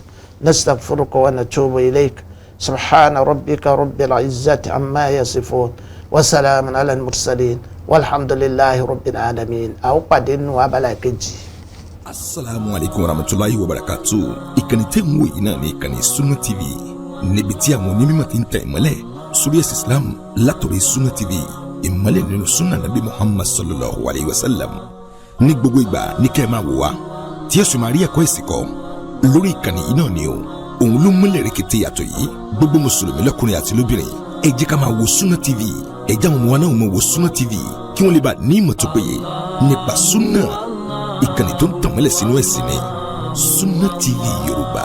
S4: nastaghfiruka wa natubu ilayk subhana rabbika rabbil izzati amma yasifun wa salamun ala al-mursalin walhamdulillahi rabbil alamin a ó pàdé nínú abala kejì.
S1: asalaamu alaykum warahmatulahi wabarakatu ìkànnì tẹ́ ń wò yìí náà ní ìkànnì Sunna TV níbi tí àwọn onímọ̀ ti ń tẹ̀ ìmọ́lẹ̀ sórí ẹ̀sìn Islam látọ̀rọ̀ Sunna TV ìmọ́lẹ̀ nínú sunna nabi Muhammad sallallahu alayhi wa sallam ní gbogbo ìgbà ní kẹ́ ẹ máa wò wá tí ẹ sì máa rí ẹ̀kọ́ ẹ̀sìn kọ́ lórí ìkànnì yìí náà ni o òun ló múlẹ̀ rẹ̀kẹ̀tẹ̀ yàtọ̀ yìí gbogbo mùsùlùmí lọ́kùnrin àti lóbìnrin ẹ jẹ́ ká máa wo Sunna TV ẹ jẹ́ àwọn ọmọ wa náà máa wo Sunna TV kí wọ́n lè bá ní ìmọ̀ tó péye nípa sunna ìkànnì tó ń tàn mọ́lẹ̀ sínú ẹ̀sìn ni Sunna TV Yorùbá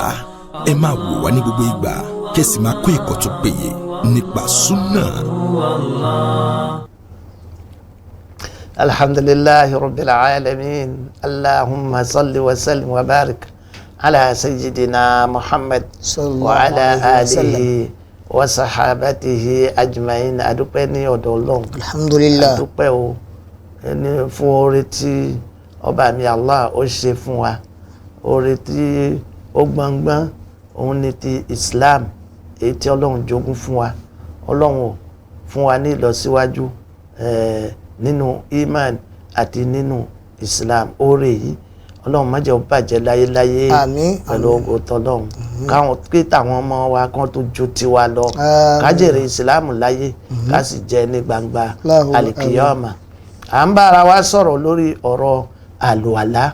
S1: ẹ máa wò wá ní gbogbo ìgbà kẹ́sì máa kọ́ ẹ̀kọ́ tó péye nípa sunna.
S4: alhamdulillahi rabbil alamin allahumma salli wa sallim wa barik ala sayyidina Muhammad wa ala alihi wa sahabatihi ajma'in adúpẹ́ ní ọ̀dọ̀ Ọlọ́run
S3: alhamdulillah
S4: adúpẹ́ o ẹni fún oore tí ọba mi Allah ó ṣe fún wa oore tí ó gbọngbọ́n òun ni ti Islam èyí tí Ọlọ́run jogún fún wa Ọlọ́run ò fún wa ní ìlọsíwájú nínú iman àti nínú Islam oore yìí Ọlọ́run má jẹ́ ó bàjẹ́ láyéláyé
S3: àmín
S4: pẹ̀lú ògo t'Ọlọ́run káwọn kí táwọn ọmọ wa kan tó ju tiwa lọ ká jèrè ìsìláàmù láyé ká sì jẹ ní gbangba àlìkìyàmà à ń bára wa sọ̀rọ̀ lórí ọ̀rọ̀ àlùwàlá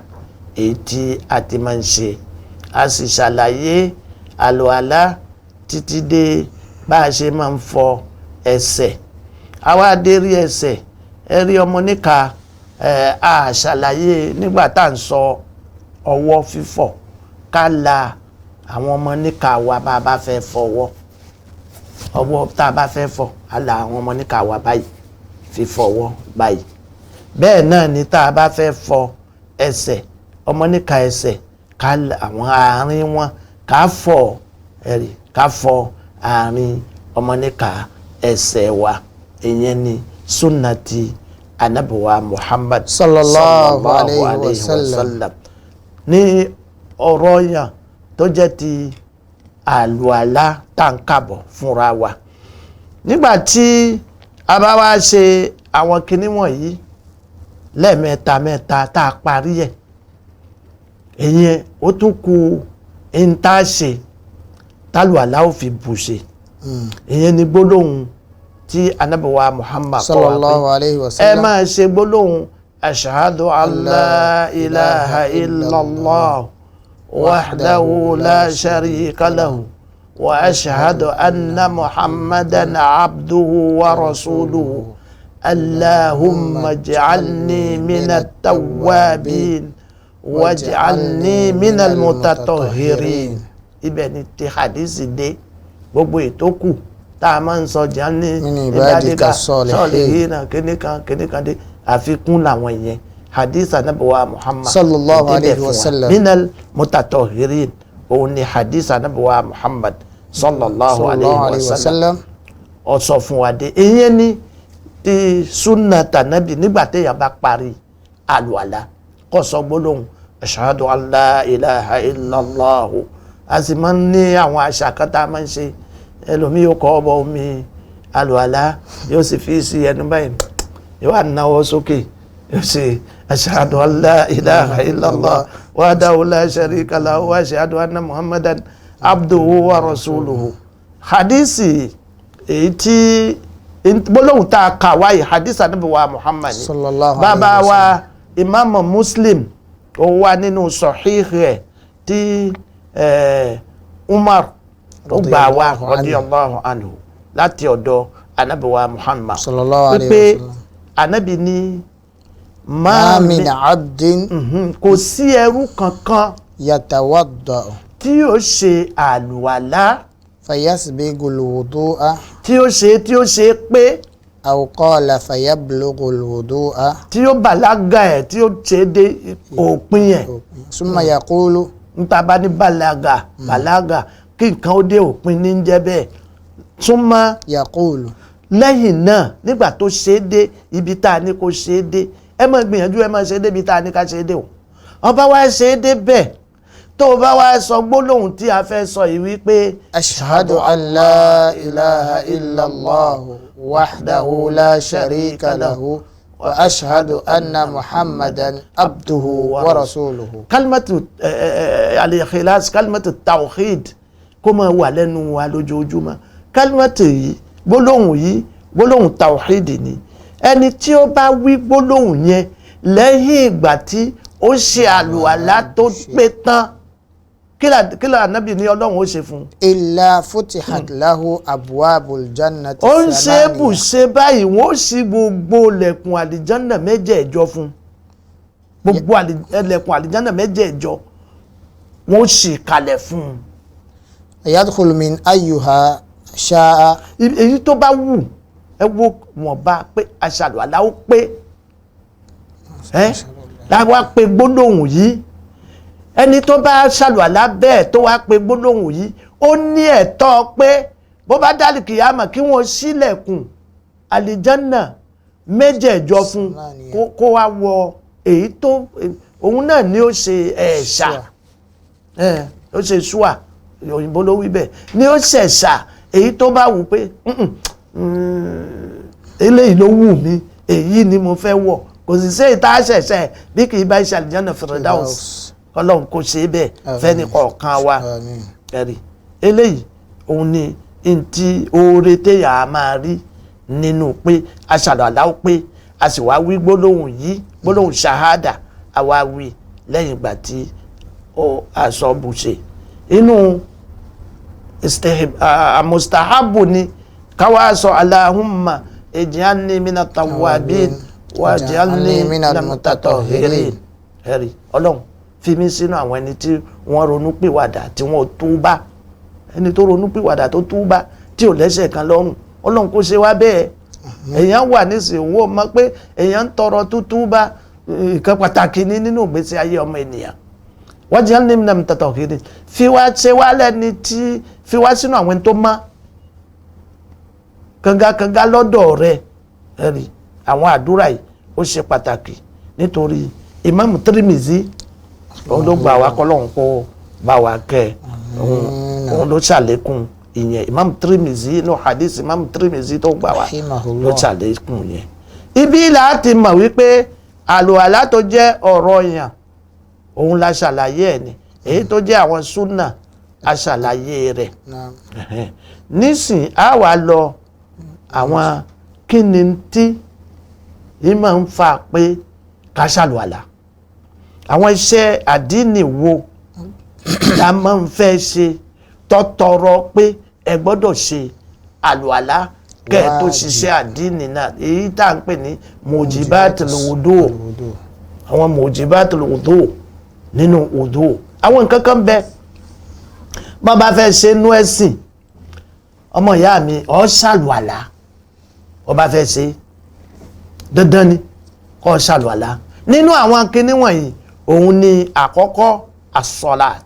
S4: èyí tí a ti máa ń ṣe a sì ṣàlàyé àlùwàlá títí dé bá a ṣe máa ń fọ ẹsẹ̀ àwa dé rí ẹsẹ̀ ẹ rí ọmọ níka a ṣàlàyé nígbà tá à ń sọ ọwọ́ fífọ̀ ká la àwọn ọmọ níka wa bá a bá fẹ́ fọwọ́ ọwọ́ tá a bá fẹ́ fọ̀ á la àwọn ọmọ níka wa báyìí fífọwọ́ báyìí bẹ́ẹ̀ náà ni tá a bá fẹ́ fọ ẹsẹ̀ ọmọ níka ẹsẹ̀ ká àwọn àárín wọn ká fọ ẹ̀rí ká fọ àárín ọmọ níka ẹsẹ̀ wa ìyẹn ni sunnati anabiwa Muhammad
S3: sallallahu alayhi wa sallam
S4: ní ọ̀rọ̀ yàn tó jẹ́ ti àlùalá tá ń kàbọ̀ fúnra wa nígbà tí a bá wá ṣe àwọn kinní wọ̀nyí lẹ́ẹ̀mẹ́ta tá a parí ẹ̀ ìyẹn ó tún kù ìntàṣe tálùalá ò fi bù ṣe ìyẹn ni gbólóhùn tí anabiwa Muhammad
S3: sallallahu alayhi wa
S4: ẹ
S3: sallam
S4: máa ṣe gbólóhùn ashhadu an la ilaha illallah wahdahu la sharika lahu wa ashhadu anna muhammadan abduhu wa rasuluhu allahumma ij'alni minat tawwabin waj'alni minal mutatahhirin ibẹ̀ ni ti hadisi dé gbogbo ètò kù tá a máa ń sọ jà ní
S3: ibadika
S4: salihin kìnìkan dé àfikún làwọn yẹn hadith anabiwa Muhammad
S3: sallallahu alayhi wa sallam
S4: minal mutatahhirin òun ni hadith anabiwa Muhammad sallallahu alayhi wa sallam ó sọ fún wa dé ìyẹn ni ti sunna tànàbì nígbà téèyàn bá parí àlùwàlá kó sọ gbólóhùn ashhadu an la ilaha illallah a sì máa ń ní àwọn àṣà kan tá a máa ń ṣe ẹlòmí yóò kọ́ ọbọ̀ omi àlùwàlá yóò sì fi sí ẹnu báyìí yóò wà náwó sókè yóò sì ashhadu an la ilaha illallah wahdahu la sharika lahu wa ashhadu anna muhammadan abduhu wa rasuluhu hadisi èyí tí gbólóhùn tá a kà wáyé hadisi ànábì wa Muhammad bàbá wa imaamu Muslim ó wà nínú sahih rẹ̀ tí Umar ó gbà wá radiyallahu anhu láti ọ̀dọ̀ Ànábì wa Muhammad
S3: sallallahu alayhi
S4: pé
S3: wa sallam.
S4: Ànábì ní
S3: ma min abdin
S4: kò sí ẹrú kankan
S3: yatawadda
S4: tí yóò ṣe àlùwàlá
S3: fayasbigul wudu'a
S4: tí ó ṣe pé
S3: aw qala fayablughul wudu'a
S4: tí ó bàlágà ẹ̀ tí ó ṣe dé òpin ẹ̀
S3: summa yaqulu
S4: níta bá ní bàlágà kí nǹkan ó dé òpin ní jẹ́ bẹ́ẹ̀ súnmọ́
S3: yaqulu
S4: lẹ́yìn náà nígbà tó ṣe é dé ibi tá a ní kó ṣe é dé ẹ máa gbìyànjú ẹ máa ṣe é dé ibi tá a ní ká ṣe é dé o ọba wa ṣe é dé bẹ́ẹ̀ tó o bá wá sọ gbólóhùn tí a fẹ́ sọ yìí wípé
S3: ashhadu an la ilaha illallah wahdahu la sharika lahu wa ashhadu anna muhammadan abduhu wa rasuluhu.
S4: kalimatu al-ikhlas kalimatu tawhid kó máa wà lẹ́nu wa lójoojúmọ́ kalimatu yìí gbólóhùn tawhid ni ẹni tí ó bá wí gbólóhùn yẹn lẹ́yìn ìgbà tí ó ṣe àlùwàlá tó pé tán kí la Ànábì ní Ọlọ́run ó ṣe fún.
S3: illa futihat lahu abwabul jannati.
S4: ó ń ṣe é bù ṣe báyìí wọ́n ó ṣí gbogbo ilẹ̀kùn àlìjánà mẹ́jẹ̀ẹ̀jọ fún gbogbo ilẹ̀kùn àlìjánà mẹ́jẹ̀ẹ̀jọ wọ́n ó ṣí kalẹ̀ fún un.
S3: yadkhulu min ayyuha sha'a.
S4: èyí tó bá wù ẹ wo wọn bá pé aṣàlùwàlá ó pé láwa pé gbólóhùn yìí ẹni tó bá ṣàlùwàlá bẹ́ẹ̀ tó wá pé gbólóhùn yìí ó ní ẹ̀tọ́ pé bó bá dálì kìyàmà kí wọ́n ṣílẹ̀kùn àlìjánà mẹ́jẹ̀ẹ̀jọ fún kó wá wọ èyí tó òun náà ni ó ṣe ẹ̀ṣà ó ṣe ṣúà òyìnbó ló wí bẹ́ẹ̀ ni ó ṣẹ̀ṣà èyí tó bá wù pé eléyìí ló wù mí èyí ni mo fẹ́ wọ̀ kò sì sí ìta ṣẹ̀ṣẹ̀ bí kì í bá iṣẹ́ àlìjánà Firdaus Ọlọ́run kò ṣe bẹ́ẹ̀ fẹ́ni kọ̀ọ̀kan wa ẹ̀rí eléyìí òun ni ntí oore téyà á máa rí nínú pé aṣàlùwàlá ó pé a sì wá wí gbólóhùn yìí gbólóhùn ṣahada àwa wí lẹ́yìn ìgbà tí aṣọ bùṣe inú mustahabu ni káwá sọ Allahumma ij'alni minat tawwabin waj'alni minal mutatahhirin ẹ̀rí Ọlọ́run fi mí sínú àwọn ẹni tí wọ́n ronú pìwàdà tí wọ́n túbá ẹni tó ronú pìwàdà tó túbá tí ò lẹ́ṣẹ̀ kan lọ́rùn Ọlọ́run kó ṣe wá bẹ́ẹ̀ èèyàn wà nísìnyí wọ́n mọ̀ pé èèyàn ń tọrọ túbá nǹkan pàtàkì ní nínú ìgbésí ayé ọmọ ènìyàn waj'alni minal mutatahhirin fi wá ṣe wá lẹ́ni tí fi wá sínú àwọn ẹni tó mọ́ kangakanga lọ́dọ̀ rẹ̀ ẹ̀rí àwọn àdúrà yìí ó ṣe pàtàkì nítorí Imam Tirmizi òun ló gbà wá kọ́lọ́hún kó bá wa kẹ́ òun ló ṣàlékún ìyẹn Imam Tirmizi inú hadith Imam Tirmizi tó gbà wá ló ṣàlékún yẹn. ibi láti mọ̀ wípé àlùwàlá tó jẹ́ ọ̀ranyàn òun la ṣàlàyé ẹ̀ ni èyí tó jẹ́ àwọn súnà a ṣàlàyé rẹ̀ nísìn á wà lọ àwọn kíni tí yìí máa ń fa pé ká ṣàlùwàlá àwọn iṣẹ́ àdínì wo la máa ń fẹ́ ṣe tọ́tọrọ pé ẹ gbọ́dọ̀ ṣe àlùwàlá kẹ́ ẹ tó ṣiṣẹ́ àdínì náà èyí tá à ń pè ní mujibatul wudu àwọn mujibatul wudu nínú wudu àwọn nǹkan kan bẹ bọ́n bá fẹ́ ṣe nú ẹ̀sìn ọmọ ìyá mi ó ṣàlùwàlá ó bá fẹ́ ṣe dandan ni kó ṣàlùwàlá nínú àwọn kinní wọ̀nyí òun ni àkọ́kọ́ as-salat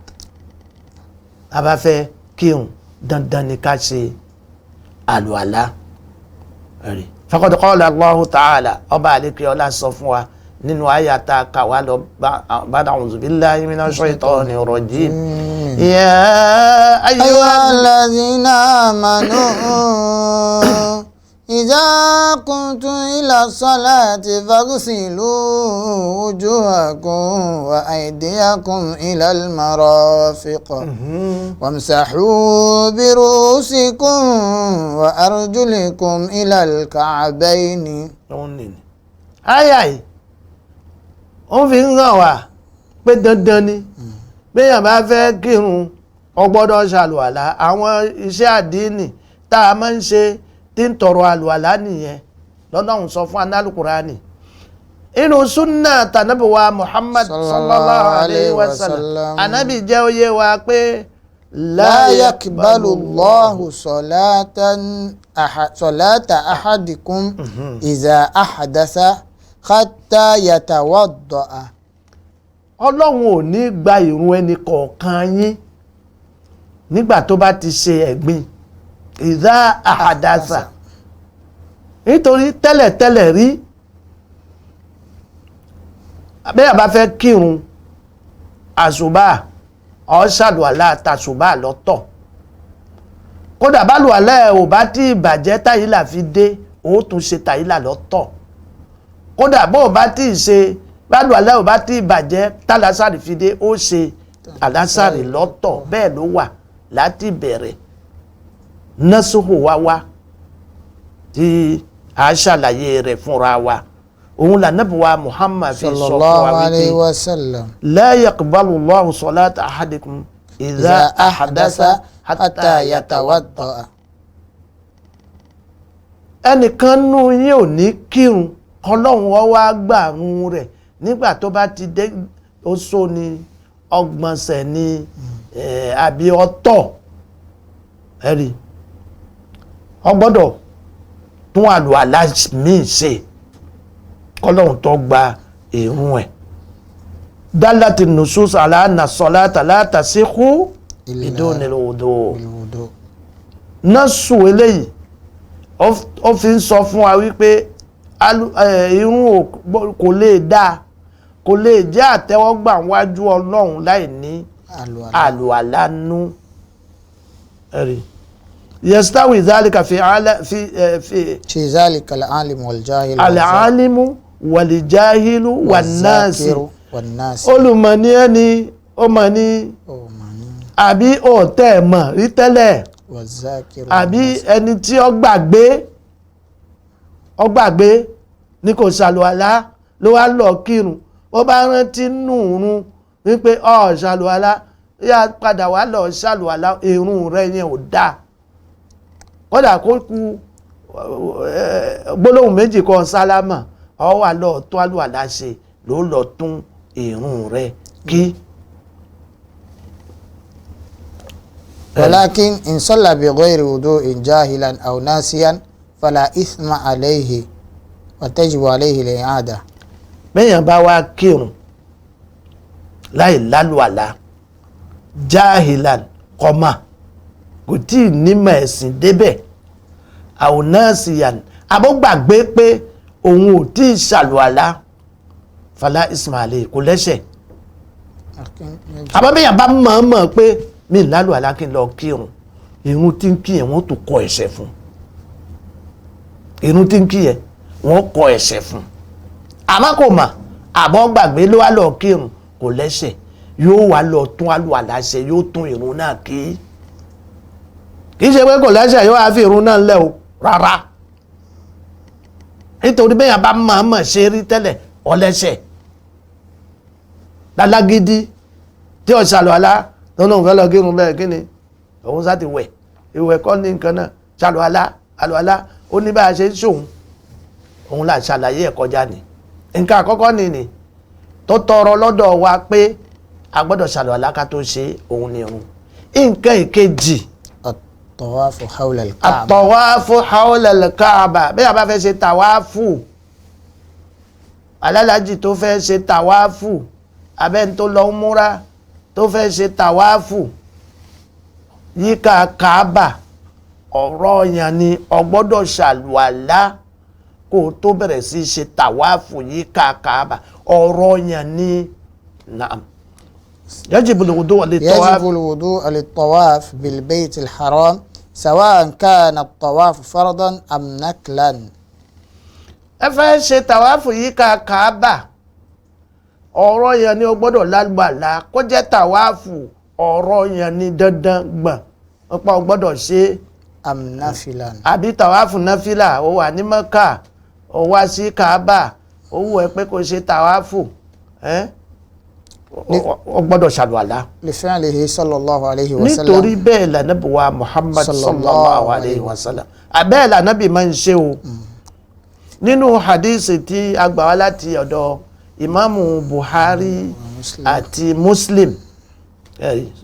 S4: a bá fẹ́ kírun dandan ni ká ṣe àlùwàlá rí faqad qala Allahu ta'ala ọba àlékè ọlá sọ fún wa nínú àyàtà kàwá lọ ba'da a'udhu billahi minash shaitani rajim ya
S3: ayyuhallazina amanu إذا قمتم إلى الصلاة فاغسلوا وجوهكم وأيديكم إلى المرافق وامسحوا برؤوسكم وأرجلكم إلى الكعبين.
S4: Àyá yìí ó fi ń hàn wá pé dandan ni béèyàn bá fẹ́ kírun ó gbọ́dọ̀ ṣàlùwàlá. àwọn iṣẹ́ àdínì tá a máa ń ṣe tí ń tọrọ àlùwàlá nìyẹn lọ́lọ́run sọ fún Al-Qur'ani. inú súnà tànàbí wa Muhammad sallallahu alayhi wa sallam ànábì jẹ́ ó yé wa pé
S3: la yakbalu Allahu salata ahadikum iza ahdatha hatta yatawadda'a.
S4: Ọlọ́run ò ní gba ìrun ẹnì kọ̀ọ̀kan yín nígbà tó bá ti ṣe ẹ̀gbin ìdá àhàdásà. nítorí tẹ́lẹ̀tẹ́lẹ̀ rí bẹ́ẹ̀ bá fẹ́ kírun àṣùbà ó ṣàlùwàlá tàṣùbà lọ́tọ̀. kódà bálùwàlá ẹ̀ ò bá tí ìbàjẹ́ tàyílà fi dé ó tún ṣe tàyílà lọ́tọ̀. kódà bó o bá tí ì ṣe bálùwàlá ò bá tí ìbàjẹ́ tàlásàrì fi dé ó ṣe àlásàrì lọ́tọ̀. bẹ́ẹ̀ ló wà láti bẹ̀rẹ̀. nasuhu wá tí a ṣàlàyé rẹ̀ fúnra wa. òun là Nábì wa Muhammad fi sọ fún wa wípé la yaqbalu Allahu salata ahadikum idha ahdatha hatta yatawadda'a. ẹnìkan nù yín ò ní kírun Ọlọ́run ó wá gbàrún rẹ̀ nígbà tó bá ti dé oṣó ni ọgbọ̀nsẹ̀ ni àbí ọtọ̀ ẹ̀rí ó gbọ́dọ̀ tún àlùwàlá míì ṣe kọ́lọ́hún tó gba ìrun ẹ̀. dálátì nusus ala anna salata la tasihhu bidunil wudu. násù eléyìí ó fi ń sọ fún wa wípé ìrun kò lè dáa kò lè jẹ́ àtẹ́wọ́gbà wájú Ọlọ́run láì ní àlùwàlá nú. ẹ̀rí yastawi dhalika fi
S3: dhalika al-alim wal-jahil
S4: al-alimu wal-jahilu wan-nasi. olùmọ̀ ni ẹni ó mọ̀ ní àbí ọ̀tẹ̀ mọ̀ rí tẹ́lẹ̀ àbí ẹni tí ó gbàgbé ní kò ṣàlùwàlá ló wá lọ kírun ó bá rántí nùrún wípé ṣàlùwàlá yá padà wá lọ ṣàlùwàlá ìrun rẹ̀ yẹn ò dáa. kódà kó kú gbólóhùn méjì kan sálámà ó wá lọ tún àlùwàlá ṣe ló lọ tún ìrun rẹ̀ kí.
S3: walakin in salla bi ghayri wudu'in jahilan aw nasiyan fala ithma alayhi wa tajibu alayhi al-i'ada.
S4: bẹ́yàn bá wá kírun láì lálùwàlá jahilan kọ́mà kò tí ì nímọ̀ ẹ̀sìn débẹ̀ aw nasiyan àbọ̀gbàgbé pé òun ò tí ì ṣàlùwàlá fala ithma alayhi kò lẹ́ṣẹ̀. àbábẹ́yàn bá mọ̀ pé mi lálùwàlá kí n lọ kírun irun tí ń kí yẹn wọ́n tó kọ ẹ̀ṣẹ̀ fún irun tí ń kí yẹn wọ́n kọ ẹ̀ṣẹ̀ fún àmọ́ kò mà àbọ̀ gbàgbé ló wá lọ kírun kò lẹ́ṣẹ̀ yóò wá lọ tún àlùwàlá ṣe yóò tún irun náà kí kì í ṣe pé kò lẹ́ṣẹ̀ yóò wá fi irun náà lẹ̀ o rárá nítorí bẹ́ẹ̀ bá mọ̀ ṣe rí tẹ́lẹ̀ ọlẹ́ṣẹ̀ lálágídí tí ó ṣàlùwàlá lọ́nà òun fẹ́ lọ kírun bẹ́ẹ̀ kí ni òun sá ti wẹ̀ ìwẹ̀ kọ́ ní nǹkan náà ṣàlùwàlá ó ní bá a ṣe ń ṣòun òun là ṣàlàyé ẹ̀ kọjá ni nǹkan àkọ́kọ́ ni tó tọrọ lọ́dọ̀ wa pé a gbọ́dọ̀ ṣàlùwàlá ká tó ṣe òun ni òun. nǹkan ìkejì
S3: at-tawafu hawla al-Kaaba.
S4: at-tawafu hawla al-Kaaba bẹ́ẹ̀ bá fẹ́ ṣe tàwáfù alálàájì tó fẹ́ ṣe tàwáfù abẹ́ni tó lọ múra tó fẹ́ ṣe tàwáfù yíká Kaaba ọ̀ranyàn ni ó gbọ́dọ̀ ṣàlùwàlá kó tó bẹ̀rẹ̀ sí ṣe tàwáfù yíká Kaaba ọ̀ranyàn ni naam. يجب الوضوء
S3: للطواف بالبيت الحرام سواء كان الطواف فرضا أم نكلا.
S4: ẹ fẹ́ ṣe tàwáfù yíká Kaaba ọ̀ranyàn ni ó gbọ́dọ̀ lálùwàlá kó jẹ́ tàwáfù ọ̀ranyàn ni dandan gbọ̀n ọ̀pọ̀ ó gbọ́dọ̀ ṣe
S3: am nafilan.
S4: àbí tàwáfù náfìlà ó wà ní Mẹ́kà ó wá sí Kaaba ó wù ẹ́ pé kó ṣe tàwáfù ó gbọ́dọ̀ ṣàlùwàlá.
S3: لفعله صلى الله عليه وسلم.
S4: nítorí bẹ́ẹ̀ lànàbí wa Muhammad sallallahu alayhi wa sallam abẹ́ẹ̀ lànàbí máa ń ṣe o. nínú hadisi tí a gbà wá láti ọ̀dọ̀ ìmáàmù Buhari àti Muslim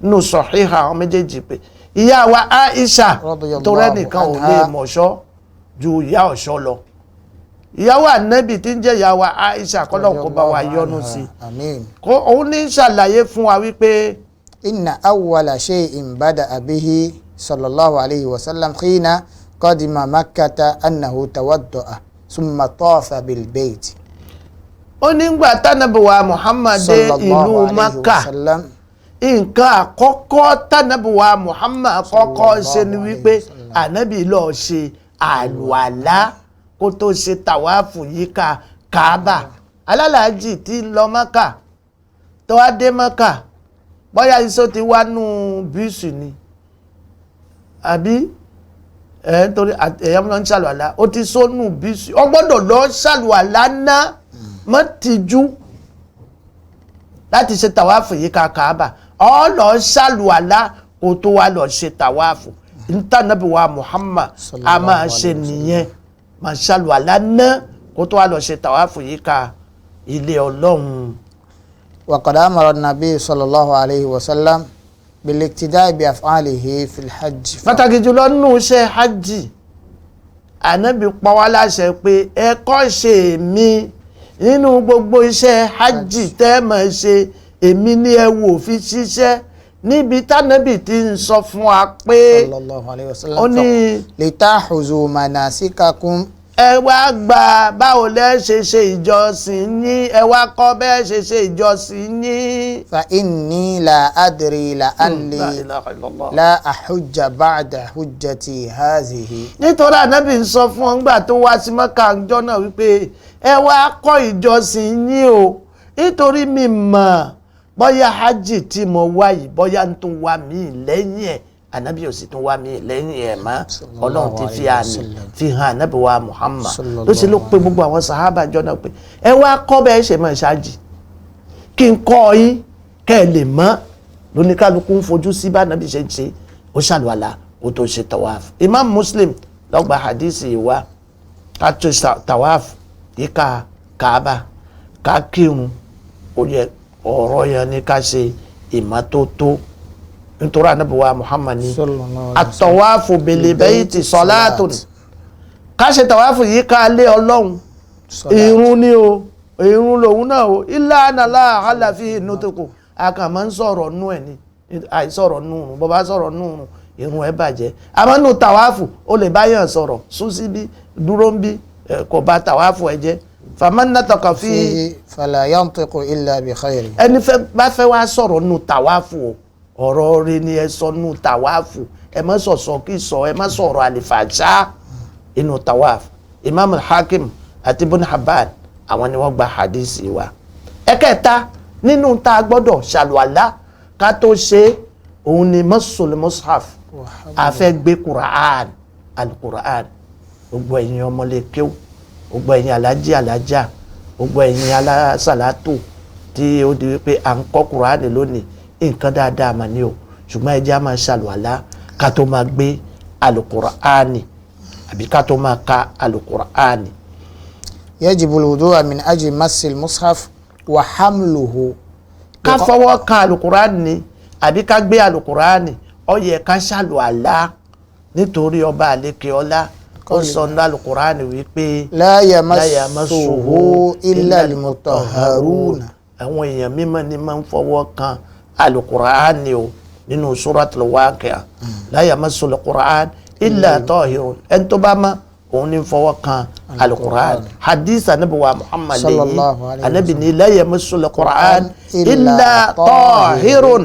S4: nínú sọ̀híhà àwọn méjèèjì pé ìyá wa Aisha tó rẹ́nìkan ò lè mọ̀ṣọ́ ju ìyá ọ̀ṣọ́ lọ. ìyàwó ànábì tí ń jẹ́ ìyá wa Aisha kọ́lọ̀ kó bá wa yọ́nú sí i òun ní ṣàlàyé fún wa wípé
S3: inna awwala shay'in bada'a bihi sallallahu alayhi wa sallam hina qadima makkata annahu tawadda'a summa tafa bil bayt.
S4: ó nígbà tánàbí wa Muhammad dé ìlú Makka nǹkan àkọ́kọ́ tánàbí wa Muhammad kọ́kọ́ ṣe ni wípé ànábì lọ ṣe àlùwàlá kó tó ṣe tàwáàfù yíká Kaaba. alálàájì tí ń lọ Mákà tó wá dé Mákà bóyá iṣó ti wá nù bíìsì ni àbí nítorí ẹ̀yàn náà ń ṣàlùwàlá ó ti sónù bíìsì ó gbọ́dọ̀ lọ ṣàlùwàlá ná mọ́ tìjú láti ṣe tàwáàfù yíká Kaaba ó lọ ṣàlùwàlá kó tó wá lọ ṣe tàwáàfù ntànàbí wa Muhammad a máa ṣe nìyẹn máa ṣàlùwàlá ná kó tó wá lọ ṣe tàwáàfù yíká ilé Ọlọ́run.
S3: وقد أمر النبي صلى الله عليه وسلم بالاقتداء بأفعاله في الحج.
S4: pàtàkì jùlọ nínú iṣẹ́ hajj ànábì pa wá láṣẹ pé ẹ kọ́ ṣe mí nínú gbogbo iṣẹ́ hajj tẹ́ máa ṣe èmi ní ẹ wò fi ṣiṣẹ́ níbi tánàbì tí ń sọ fún wa pé
S3: sallallahu alayhi wa sallam
S4: ó ní
S3: litahuzu manasikakum.
S4: ẹ wá gba báwo lẹ ṣe ṣe ìjọsìn yín ẹ wá kọ́ bẹ́ẹ̀ ṣe ṣe ìjọsìn yín.
S3: fa inni la adri la alli la ahujja ba'da hujjati hazihi.
S4: nítorí ànábì ń sọ fún ọ nígbà tó wá sí Mẹ́kà ọjọ́ náà wípé ẹ wá kọ́ ìjọsìn yín o nítorí mi mọ̀ bóyá hajj tí mo wá yìí bóyá ń tún wá mí lẹ́yìn ẹ̀ ànábì ò sì tún wá mí lẹ́yìn ẹ̀ mọ́ Ọlọ́run ti fi àmì fi hàn ànábì wa Muhammad ló ṣe ló pé gbogbo àwọn sàhábà jọ náà pé ẹ wá kọ́ bẹ́ẹ̀ ṣe máa ṣáàjì kí n kọ́ yín kẹ́ ẹ lè mọ̀ lóníkálukú ń fojú sí bá ànábì ṣe ń ṣe ó ṣàlùwàlá ó tó ṣe tawaf. Imam Muslim ló gba hadisi wa ká tó tawaf yíká Kaaba ká kírun ọ̀rọ̀ yẹn ni ká ṣe ìmọ́tótó nítorí ànábì wa Muhammad ní àtọ̀wáfù bil bayti salatun ká ṣe tàwáfù yìí ká lé Ọlọ́run ìrun ni o ìrun lòun náà o illa anna la hala fi nutuku a kàn máa ń sọ̀rọ̀ nú ẹ̀ ni àìsọ̀rọ̀ nú rùn bó bá sọ̀rọ̀ nú rùn ìrun ẹ̀ bàjẹ́ àmọ́ nù tàwáfù ó lè báyàn sọ̀rọ̀ sún síbí dúró ń bí kò bá tàwáfù ẹ̀ jẹ́ faman nataka fi
S3: fala yantiqu illa bi khayri.
S4: ẹni bá fẹ́ wá sọ̀rọ̀ nù tàwáfù o ọ̀rọ̀ rẹ ni ẹ sọ nù tàwáfù ẹ má sọ̀sọ̀ kí sọ ẹ má sọ̀rọ̀ àlìfàṣà inú tàwáfù. Imam al-Hakim àti Ibn Hibban àwọn ni wọ́n gba hadisi wa. ẹ̀kẹta nínú tá a gbọ́dọ̀ ṣàlùwàlá ká tó ṣe òun ni masul mushaf a fẹ́ gbé Qur'an al-Qur'an gbogbo ẹ̀yin ọmọlẹ́kẹ́wò gbogbo ẹ̀yin alájí alájá gbogbo ẹ̀yin alásàlátù tí ó di wípé à ń kọ́ Qur'an lónìí nǹkan dáadáa mà ní o ṣùgbọ́n ẹ jẹ́ á máa ṣàlùwàlá ká tó máa gbé alukur'ani àbí ká tó máa ka alukur'ani.
S3: yajibu al-wudu'a min ajli masil mushaf wa hamluhu.
S4: ká fọwọ́ kan alukur'ani àbí ká gbé alukur'ani ó yẹ ká ṣàlùwàlá nítorí ọba àlékè ọlá ó sọ ní alukur'ani wípé
S3: la yamassuhu illa al-mutahharun.
S4: àwọn èèyàn mímọ́ ni máa ń fọwọ́ kan alukur'ani o nínú suratul Waqi'a la yamassul qur'an illa tahirun ẹni tó bá mọ̀ òun ní fọwọ́ kan alukur'an. hadith anabi wa Muhammad lẹ́yìn anabi ní la yamassul qur'an illa tahirun.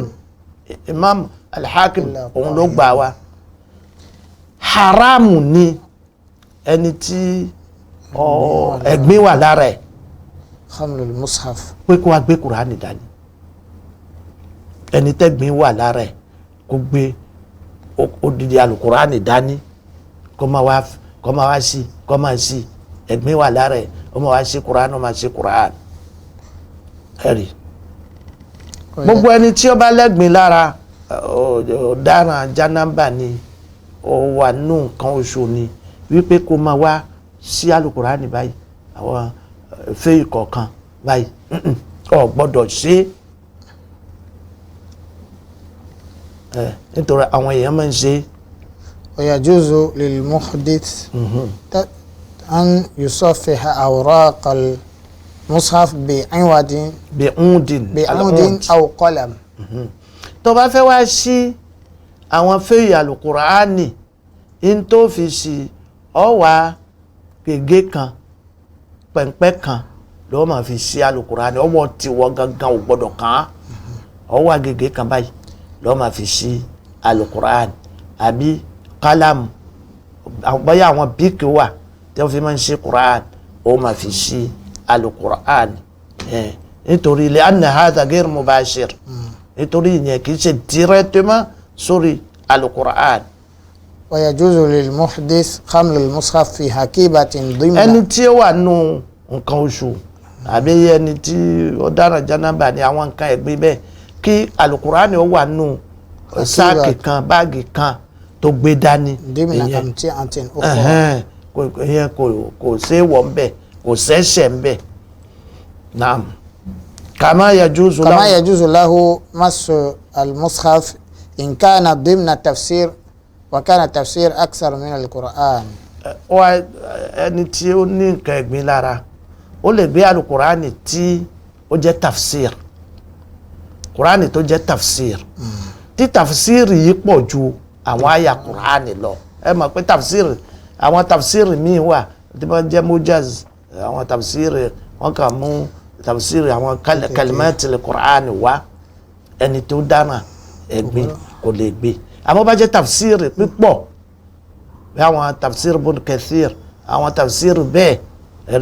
S4: Imam al-Hakim òun ló gbà wá. haramu ni ẹni tí ẹ̀gbin wà lára ẹ̀
S3: hamlul mushaf
S4: pé kó wá gbé Qur'ani dání. ẹni tẹ́gbìn wà lára ẹ̀ kó gbé odidi alukurani dání kó máa wá sí kó máa sí ẹ̀gbìn wà lára ẹ̀ ó máa wá sí Qur'an ó máa sí Qur'an ẹ̀rí. gbogbo ẹni tí ó bá lẹ́gbìn lára ọ̀daràn jánábà ni ó wà nù nǹkan oṣù ni wípé kó máa wá sí Al-Qur'ani báyìí àwọn fẹ́ ìkọ̀ọ̀kan báyìí ọ̀ gbọ́dọ̀ ṣe nítorí àwọn èèyàn máa ń ṣe.
S3: ويجوز للمحدث أن يصفح أوراق المصحف بعود أو قلم.
S4: tó bá fẹ́ wá sí àwọn fẹ́yì Al-Qur'ani in tó fi sí ọ wá gègé kan pẹ̀ǹpẹ́ kan ló máa fi sí Al-Qur'ani ọwọ́ tiwọ́ gangan ò gbọ́dọ̀ kàn án ọ wá gègé kan báyìí ló máa fi sí Al-Qur'ani àbí kálámù bóyá àwọn bíkì wà tí wọ́n fi máa ń ṣe Qur'an ó máa fi sí Al-Qur'ani nítorí ilé anna hadha ghayr mubashir nítorí ìyẹn kì í ṣe directement sórí Al-Qur'an.
S3: ويجوز للمحدث حمل المصحف في حقيبة ضمن.
S4: ẹni tí ó wà nù nǹkan oṣù àbí ẹni tí ó dára jánábà ní àwọn nǹkan ẹ̀gbin bẹ́ẹ̀ kí Al-Qur'ani ó wà nù sáàkì kan báàgì kan tó gbé dání ìyẹn kò ṣe wọ̀ ń bẹ̀ kò ṣẹ̀ṣẹ̀ ń bẹ̀ naam. كما يجوز له
S3: مس المصحف إن كان ضمن التفسير وكان التفسير أكثر من القرآن.
S4: ẹni tí ó ní nǹkan ẹ̀gbin lára ó lè gbé Al-Qur'ani tí ó jẹ́ tafsir Qur'ani tó jẹ́ tafsir tí tafsir yìí pọ̀ ju àwọn àyà Qur'ani lọ ẹ mọ̀ pé tafsir àwọn tafsir míì wà tí wọ́n jẹ́ mujaz àwọn tafsir wọ́n kà mú tafsir àwọn kalimatil Qur'ani wá ẹni tó dáná ẹ̀gbin kò lè gbé àmọ́ bá jẹ́ tafsir pípọ̀ bí àwọn tafsir Ibn Kathir àwọn tafsir bẹ́ẹ̀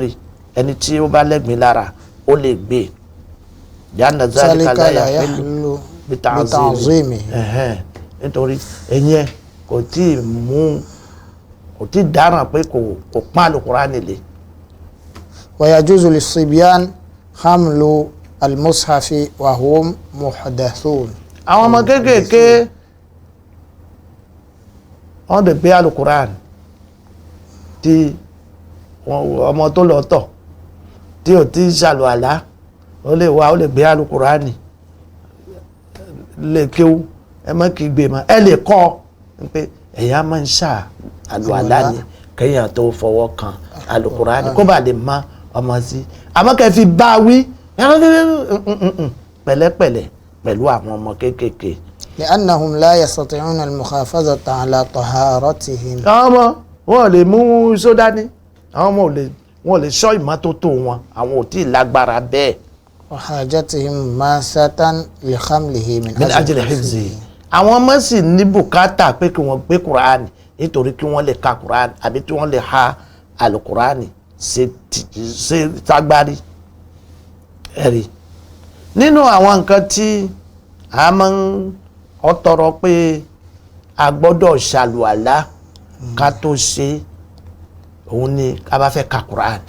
S4: rí ẹni tí ó bá lẹ́gbin lára ó lè gbé yánà zalika la yahillu bita'zimi nítorí ẹ̀yẹn kò tí dáràn pé kò pọ́n Al-Qur'ani lé.
S3: ويجوز للصبيان حمل المصحف وهم محدثون.
S4: àwọn ọmọ kéékèèké wọ́n lè gbé Al-Qur'an tí ọmọ tó lọ tọ̀ tí ò tí ṣàlùwàlá ó lè wá ó lè gbé Al-Qur'ani lè kéwú ẹ má kí gbé ma ẹ lè kọ́ pé ẹ̀yà máa ń ṣàlùwàlá ni kéèyàn tó fọwọ́ kan Al-Qur'ani kó bá lè má ọmọ sí àmọ́ kẹ́ fi bá wí pẹ̀lẹ́pẹ̀lẹ́ pẹ̀lú àwọn ọmọ kéékèèké.
S3: لأنهم لا يستطيعون المحافظة على طهارتهم.
S4: àwọn ọmọ wọn lè mú sódà ní àwọn ọmọ wọn lè ṣọ́ ìmọ́tótó wọn àwọn ò tí ì lágbára bẹ́ẹ̀.
S3: وحاجتهم ماسة لحمله من
S4: أجل حفظه. àwọn ọmọ sì ní bùkátà pé kí wọ́n gbé Qur'ani nítorí kí wọ́n lè ka Qur'ani àbí tí wọ́n lè ha Al-Qur'ani ṣe tágbárí ẹ̀rí. nínú àwọn nǹkan tí a máa ń ọtọrọ pé a gbọ́dọ̀ ṣàlùwàlá ká tó ṣe òun ni a bá fẹ́ ka Qur'an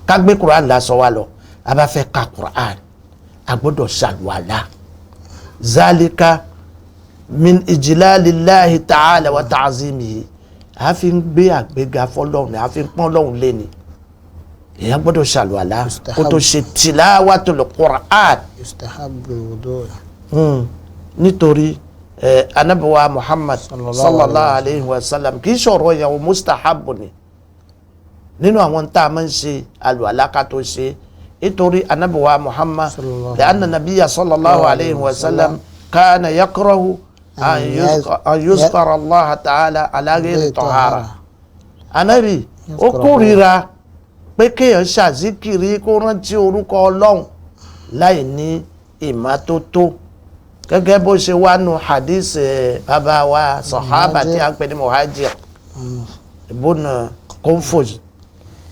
S4: ká gbé Qur'an lásán wa lọ a bá fẹ́ ka Qur'an a gbọ́dọ̀ ṣàlùwàlá zalika min ijlalillahi ta'ala wa ta'zimihi a fi ń gbé àgbéga fọ́lọ́run a fi ń pọ́n Ọlọ́run lé ni èèyàn gbọ́dọ̀ ṣàlùwàlá kó tó ṣe tilawatul Qur'an.
S3: yustahabbu wudu'.
S4: nítorí anabiwa Muhammad sallallahu alayhi wa sallam kì í ṣọ̀rọ̀ ìyàwó mustahabu ni nínú àwọn tá a máa ń ṣe àlùwàlá ká tó ṣe nítorí anabiwa Muhammad lẹ́yìn nabiya sallallahu alayhi wa sallam kana yakrahu an yuzkara Allah ta'ala ala ghayri tahara anabi ó kórìíra pé kéèyàn ṣàzíkiri kó rántí orúkọ Ọlọ́run láì ní ìmọ́tótó gẹ́gẹ́ bó ṣe wá nu hadith bàbá wa sahaba tí a ń pè ní Muhajir ibn Qunfuz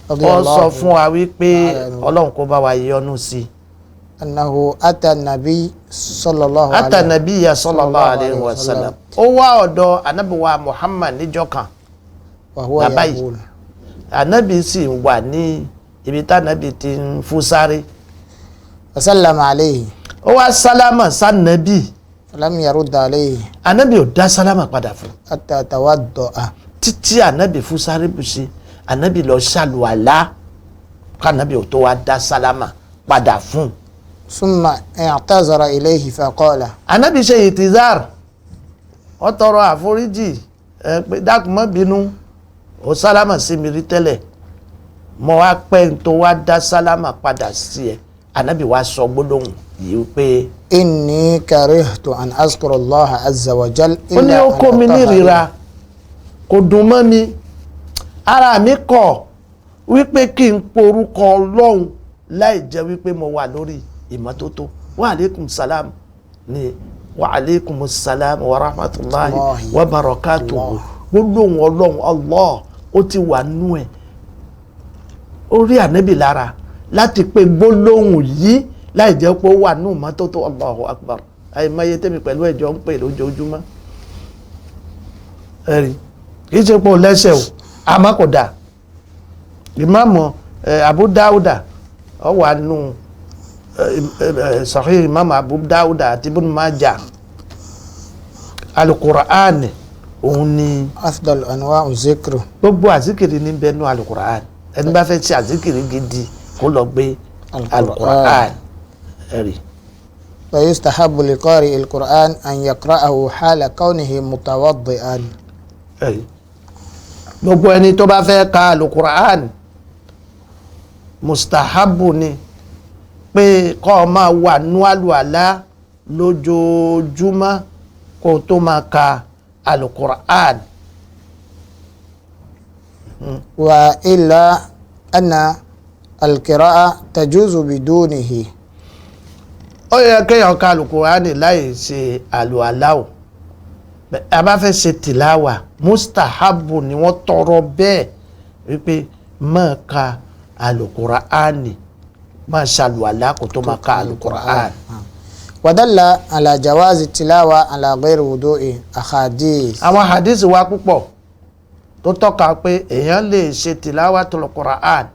S4: ó sọ fún wa wípé Ọlọ́run kó bá wa yọ́nú sí i.
S3: annahu ata sallallahu
S4: alayhi wa sallam ó wá ọ̀dọ̀ anabiwa Muhammad níjọ́ kan bàbá yìí anabi sì wà ní ibi tá anabi ti ń fún sáré.
S3: wasallama alayhi.
S4: ó wá sálámà sànàbì
S3: falam yarud alayhi
S4: ànábì ò dá sálámà padà fún
S3: hatta tawadda'a
S4: títí ànábì fún sáré bùsí ànábì lọ ṣàlùwàlá kànábì ò tó wá dá sálámà padà fún.
S3: summa i'tazara ilayhi faqala
S4: ànábì ṣe ìtìzár ó tọrọ àforíjì pé dákun má bínú ó sálámà sí mi rí tẹ́lẹ̀ mo wá pẹ́ tó wá dá sálámà padà sí ẹ ànábì wá sọ gbólóhùn yìí pé
S3: inni karihtu an azkura Allah azza wa jal
S4: ó ní ó kó mi nírira kò dùn mọ́ mi ara mi kọ̀ wípé kí n porúkọ Ọlọ́run láì jẹ́ wípé mo wà lórí ìmọ́tótó wa alaikum salam ni wa alaikum salam wa rahmatullahi wa barakatuhu gbólóhùn Ọlọ́run Allah ó ti wà nú ẹ̀ ó rí ànábì lára láti pé gbólóhùn yìí láì jẹ́ pé ó wà nú ìmọ́tótó Allahu akbar àìmọye tẹ́mi pẹ̀lú ẹ̀jọ́ ń pè lójoojúmọ́ ẹ̀rí kì í ṣe pé ó lẹ́sẹ̀ o àmọ́ kò dáa ìmáàmù Abu Dawuda ó wà nù Sahih ìmáàmù Abu Dawuda àti Ibn Majah Al-Qur'an òun ni
S3: afdal anwa'u zikru
S4: gbogbo àzíkiri ní bẹ́ẹ̀ nù Al-Qur'an ẹni bá fẹ́ ṣe àzíkiri gidi kó lọ gbé Al-Qur'an ẹ̀rí.
S3: wa yustahabbu liqari al-Qur'an an yaqra'ahu hala kawnihi mutawaddi'an
S4: ẹ̀rí gbogbo ẹni tó bá fẹ́ ka Al-Qur'an mustahabu ni pé kó máa wà nú àlùwàlá lójoojúmọ́ kó tó máa ka Al-Qur'an.
S3: wa illa anna al-qira'a tajuzu bidunihi
S4: ó yẹ kéèyàn ka Al-Qur'an láì ṣe àlùwàlá o a bá fẹ́ ṣe tìláwà mustahabu ni wọ́n tọrọ bẹ́ẹ̀ wípé máa ka Al-Qur'an máa ṣàlùwàlá kó tó máa ka Al-Qur'an.
S3: wadalla ala jawazi tilawa ala ghairi wudu'i ahadith
S4: àwọn hadith wá púpọ̀ tó tọ́ka pé èèyàn lè ṣe tilawatul Qur'an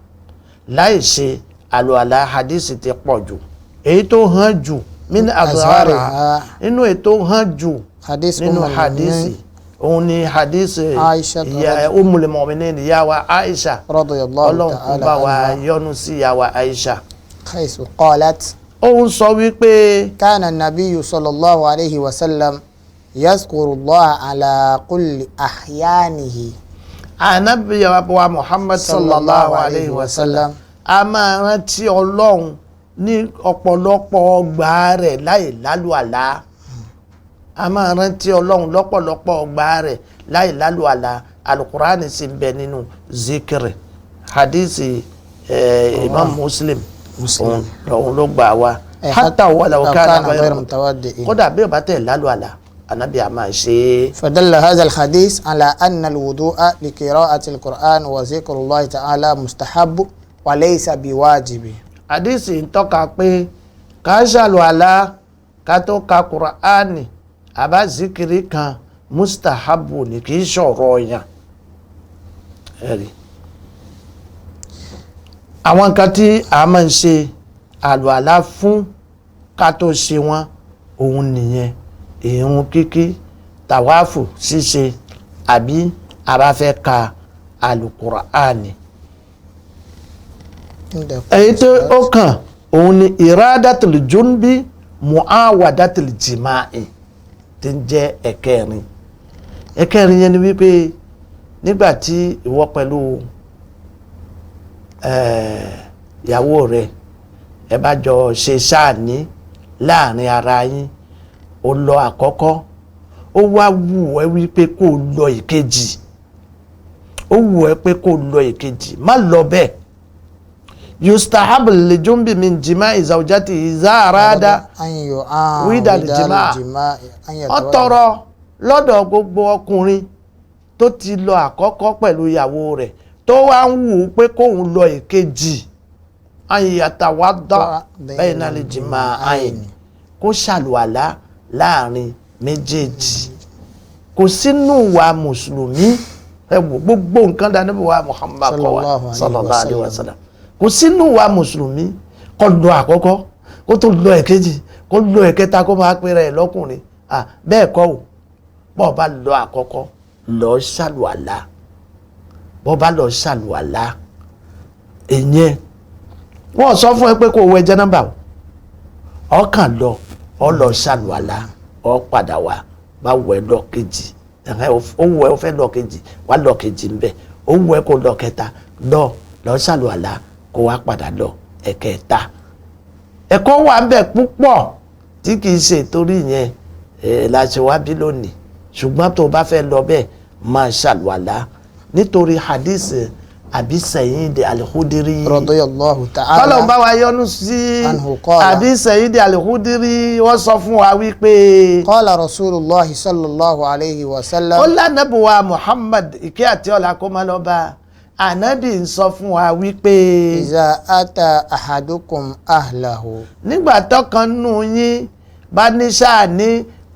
S4: láì ṣe àlùwàlá hadith ti pọ̀ jù èyí tó hàn jù min azhariha inú èyí tó hàn jù nínú hadisi òun ni hadisi ìyá Ummul Mu'minin ìyá wa Aisha
S3: radiyallahu
S4: Ọlọ́run kó bá wa yọ́nú sí ìyá wa Aisha
S3: haythu qalat
S4: òun sọ wípé
S3: kana an-nabiyyu sallallahu alayhi wa sallam yazkuru Allah ala kulli ahyanihi
S4: Ànábì wa Muhammad sallallahu alayhi wa sallam a máa rántí Ọlọ́run ní ọ̀pọ̀lọpọ̀ ọgbà rẹ̀ láì lálùwàlá a máa rántí Ọlọ́run lọ́pọ̀lọpọ̀ ọgbà rẹ̀ láì lálùwàlá Al-Qur'an sì ń bẹ nínú zikiri hadisi Imam Muslim òun ló gbà wá hatta walaw kana ghayra
S3: mutawaddi'in
S4: kódà bí ó bá tẹ̀ lálùwàlá Ànábì a máa ṣe é.
S3: fadalla hadha al-hadith ala anna al-wudu'a li qira'ati al-Qur'an wa zikrullahi ta'ala mustahabbu wa laysa biwajibi.
S4: hadisi ń tọ́ka pé ká ṣàlùwàlá ká tó ka Qur'ani àbá zikiri kan mustahabu ni kì í ṣọ̀rọ̀ yàn ẹ̀rí. àwọn nǹkan tí a máa ń ṣe àlùwàlá fún ká tó ṣe wọ́n òun nìyẹn ìrun kíkí tàwáfù ṣíṣe àbí a bá fẹ́ ka Al-Qur'ani. èyí tó ó kàn òun ni iradatul junbi mu'awadatul jima'i tí ń jẹ́ ẹ̀kẹrin yẹn ni wípé nígbà tí ìwọ pẹ̀lú ìyàwó rẹ ẹ bá jọ ṣe sáàní láàrin ara yín ó lọ àkọ́kọ́ ó wá wù ẹ́ wípé kó lọ ìkejì ó wù ẹ́ pé kó lọ ìkejì má lọ bẹ́ẹ̀ yustahabu lijumbi min jima'i zawjati iza arada wídà lìjìmá ó tọrọ lọ́dọ̀ gbogbo ọkùnrin tó ti lọ àkọ́kọ́ pẹ̀lú ìyàwó rẹ̀ tó wá ń wù ú pé kóun lọ ìkejì ayatawadda bayna lìjìmá ayin kó ṣàlùwàlá láàrin méjèèjì kò sínú wa mùsùlùmí ẹ wò gbogbo nǹkan dání bí wa Muhammad kọ wa sallallahu alaihi wasallam kò sínú wa mùsùlùmí kó lọ àkọ́kọ́ kó tó lọ ẹ̀kejì kó lọ ẹ̀kẹta kó máa pèrè ẹ̀ lọ́kùnrin bẹ́ẹ̀ kọ́ o bọ́ bá lọ àkọ́kọ́ lọ ṣàlùwàlá bọ́ bá lọ ṣàlùwàlá ìyẹn wọ́n sọ fún ẹ pé kó wẹ jẹ́nàbà ọ kàn lọ ọ lọ ṣàlùwàlá ọ padà wá bá wẹ lọ kejì ó wẹ ó fẹ́ lọ kejì wá lọ kejì ń bẹ̀ ó wẹ kó lọ kẹta lọ ṣàlùwàlá kó wá padà lọ ẹ̀kẹta ẹ̀kọ́ wà ń bẹ̀ púpọ̀ tí kì í ṣe torí yẹn láṣẹ wá bí lónìí ṣùgbọ́n tó bá fẹ́ lọ bẹ́ẹ̀ máa ṣàlùwàlá nítorí hadith Abi Sa'id al-Khudri
S3: radiyallahu ta'ala
S4: kọ́lọ̀ bá wa yọ́nú sí Abi Sa'id al-Khudri wọ́n sọ fún wa wípé
S3: qala rasulullahi sallallahu alayhi wa sallam
S4: ó lánàbùwà Muhammad ìkẹ́ àti ọ̀la kó má lọ bá ànábì ń sọ fún wa wípé
S3: iza ata ahadukum ahlahu
S4: nígbà tọ́kan nù yín bá ní sáàní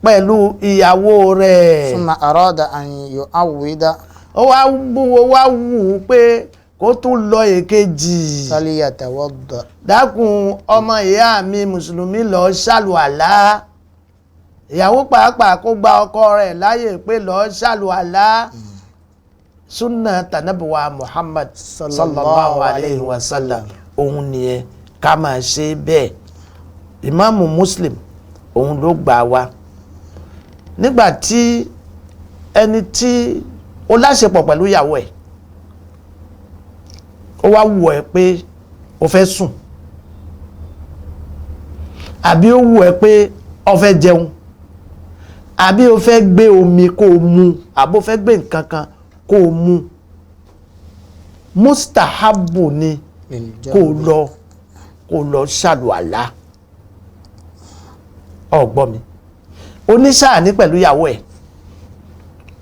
S4: pẹ̀lú ìyàwó rẹ̀
S3: summa arada an yu'awwida
S4: ó wá wù ú pé kó tún lọ èkejì
S3: falyatawadda
S4: dákun ọmọ ìyá mi mùsùlùmí lọ ṣàlùwàlá ìyàwó pàápàá kó gba ọkọ rẹ̀ láyè pé lọ ṣàlùwàlá sunna tanabuwa Muhammad sallallahu alayhi wa sallam òun nìyẹn ká máa ṣe bẹ́ẹ̀ ìmáàmù Muslim òun ló gbà wá nígbà tí ẹni tí ó láṣepọ̀ pẹ̀lú ìyàwó ẹ̀ ó wá wù ẹ́ pé ó fẹ́ sùn àbí ó wù ẹ́ pé ó fẹ́ jẹun àbí ó fẹ́ gbé omi kó o mu àbí ó fẹ́ gbé nǹkan kan kó o mu mustahabu ni kó o lọ ṣàlùwàlá ọ̀gbọ́n mi oníṣàní pẹ̀lú ìyàwó ẹ̀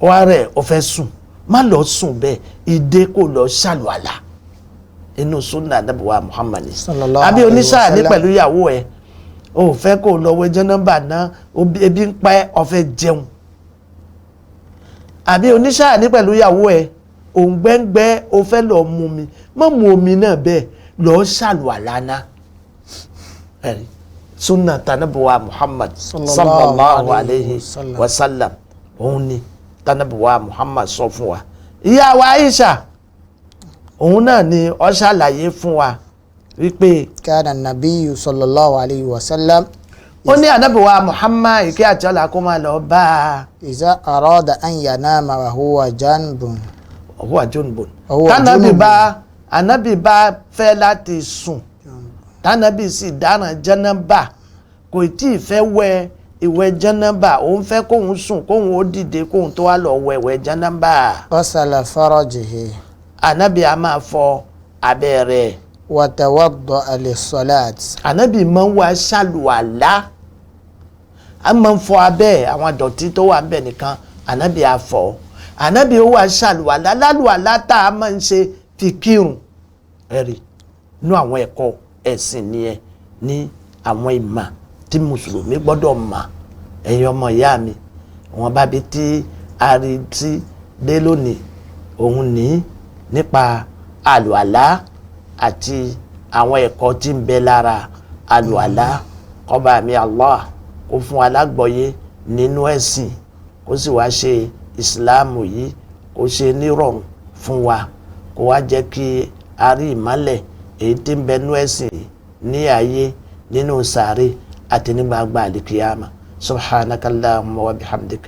S4: wá rẹ̀ ó fẹ́ sùn má lọ sùn bẹ́ẹ̀ ìdè kó lọ ṣàlùwàlá inú sunna anabiwa Muhammad àbí oníṣàní pẹ̀lú ìyàwó ẹ̀ ó fẹ́ kó lọ wẹ jẹ́nàbà náà ebi ń pa ẹ́ ó fẹ́ jẹun àbí oníṣàní pẹ̀lú ìyàwó ẹ̀ òǹgbẹ́ngbẹ́ ó fẹ́ lọ mu mi má mu omi náà bẹ́ẹ̀ lọ ṣàlùwàlá náà ẹ̀rí sunna tanabuwa Muhammad sallallahu alayhi wa sallam òun ni tanabuwa Muhammad sọ fún wa ìyá wa Aisha òun náà ni ó ṣàlàyé fún wa wípé
S3: kana nabiyyu sallallahu alayhi wa sallam
S4: ó ní anabuwa Muhammad ìkẹ́ àti ọlá kó máa lọ bá a
S3: iza arada an yanama wa huwa janbun
S4: anabi bá fẹ́ láti sùn tánàbì sì dáràn jẹ́nàbà kò tí ì fẹ́ wẹ ìwẹ̀ jẹ́nàbà òun fẹ́ kóun sùn kóun ó dìde kóun tó wá lọ wẹ ìwẹ̀ jẹ́nàbà.
S3: qasala farajihi
S4: anabi a máa fọ abẹ́ rẹ̀.
S3: wa tawadda'a lis-salat.
S4: anabi máa ń wá ṣàlùwàlá a máa ń fọ abẹ́ àwọn àdọ̀tí tó wà níbẹ̀ nìkan anabi a fọ anabi ó wá ṣàlùwàlá lálùwàlá tá a máa ń ṣe fi kírun ẹ̀rí inú àwọn ẹ̀kọ́ ẹ̀sìn nìyẹn ní àwọn ìmọ̀ tí mùsùlùmí gbọ́dọ̀ mọ̀ ẹ̀yin ọmọ ìyá mi wọn bá bi tí a rí tí dé lónìí òun ní nípa àlùàlá àti àwọn ẹ̀kọ́ tí ń bẹ lára àlùàlá kọ́ba mi Allah kó fún alágbọ̀yé nínú ẹ̀sìn kó sì wá ṣe ìsìláàmù yìí kó ṣe nírọ̀rùn fún wa kó wá jẹ́ kí a rí ìmọ́lẹ̀ èyí tí ń bẹ nú ẹ̀sìn ní ayé nínú sàárè àti ní gbangba àlìkìyàmà subhanaka allahumma wa bihamdik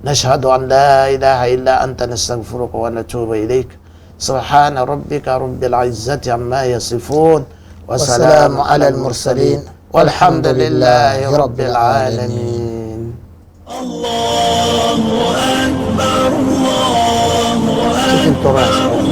S4: nashhadu an la ilaha illa anta nastaghfiruka wa natubu ilayk subhana rabbika rabbil izzati amma yasifun wa salamun ala al-mursalin walhamdulillahi rabbil alamin. Allahu akbar, Allahu akbar.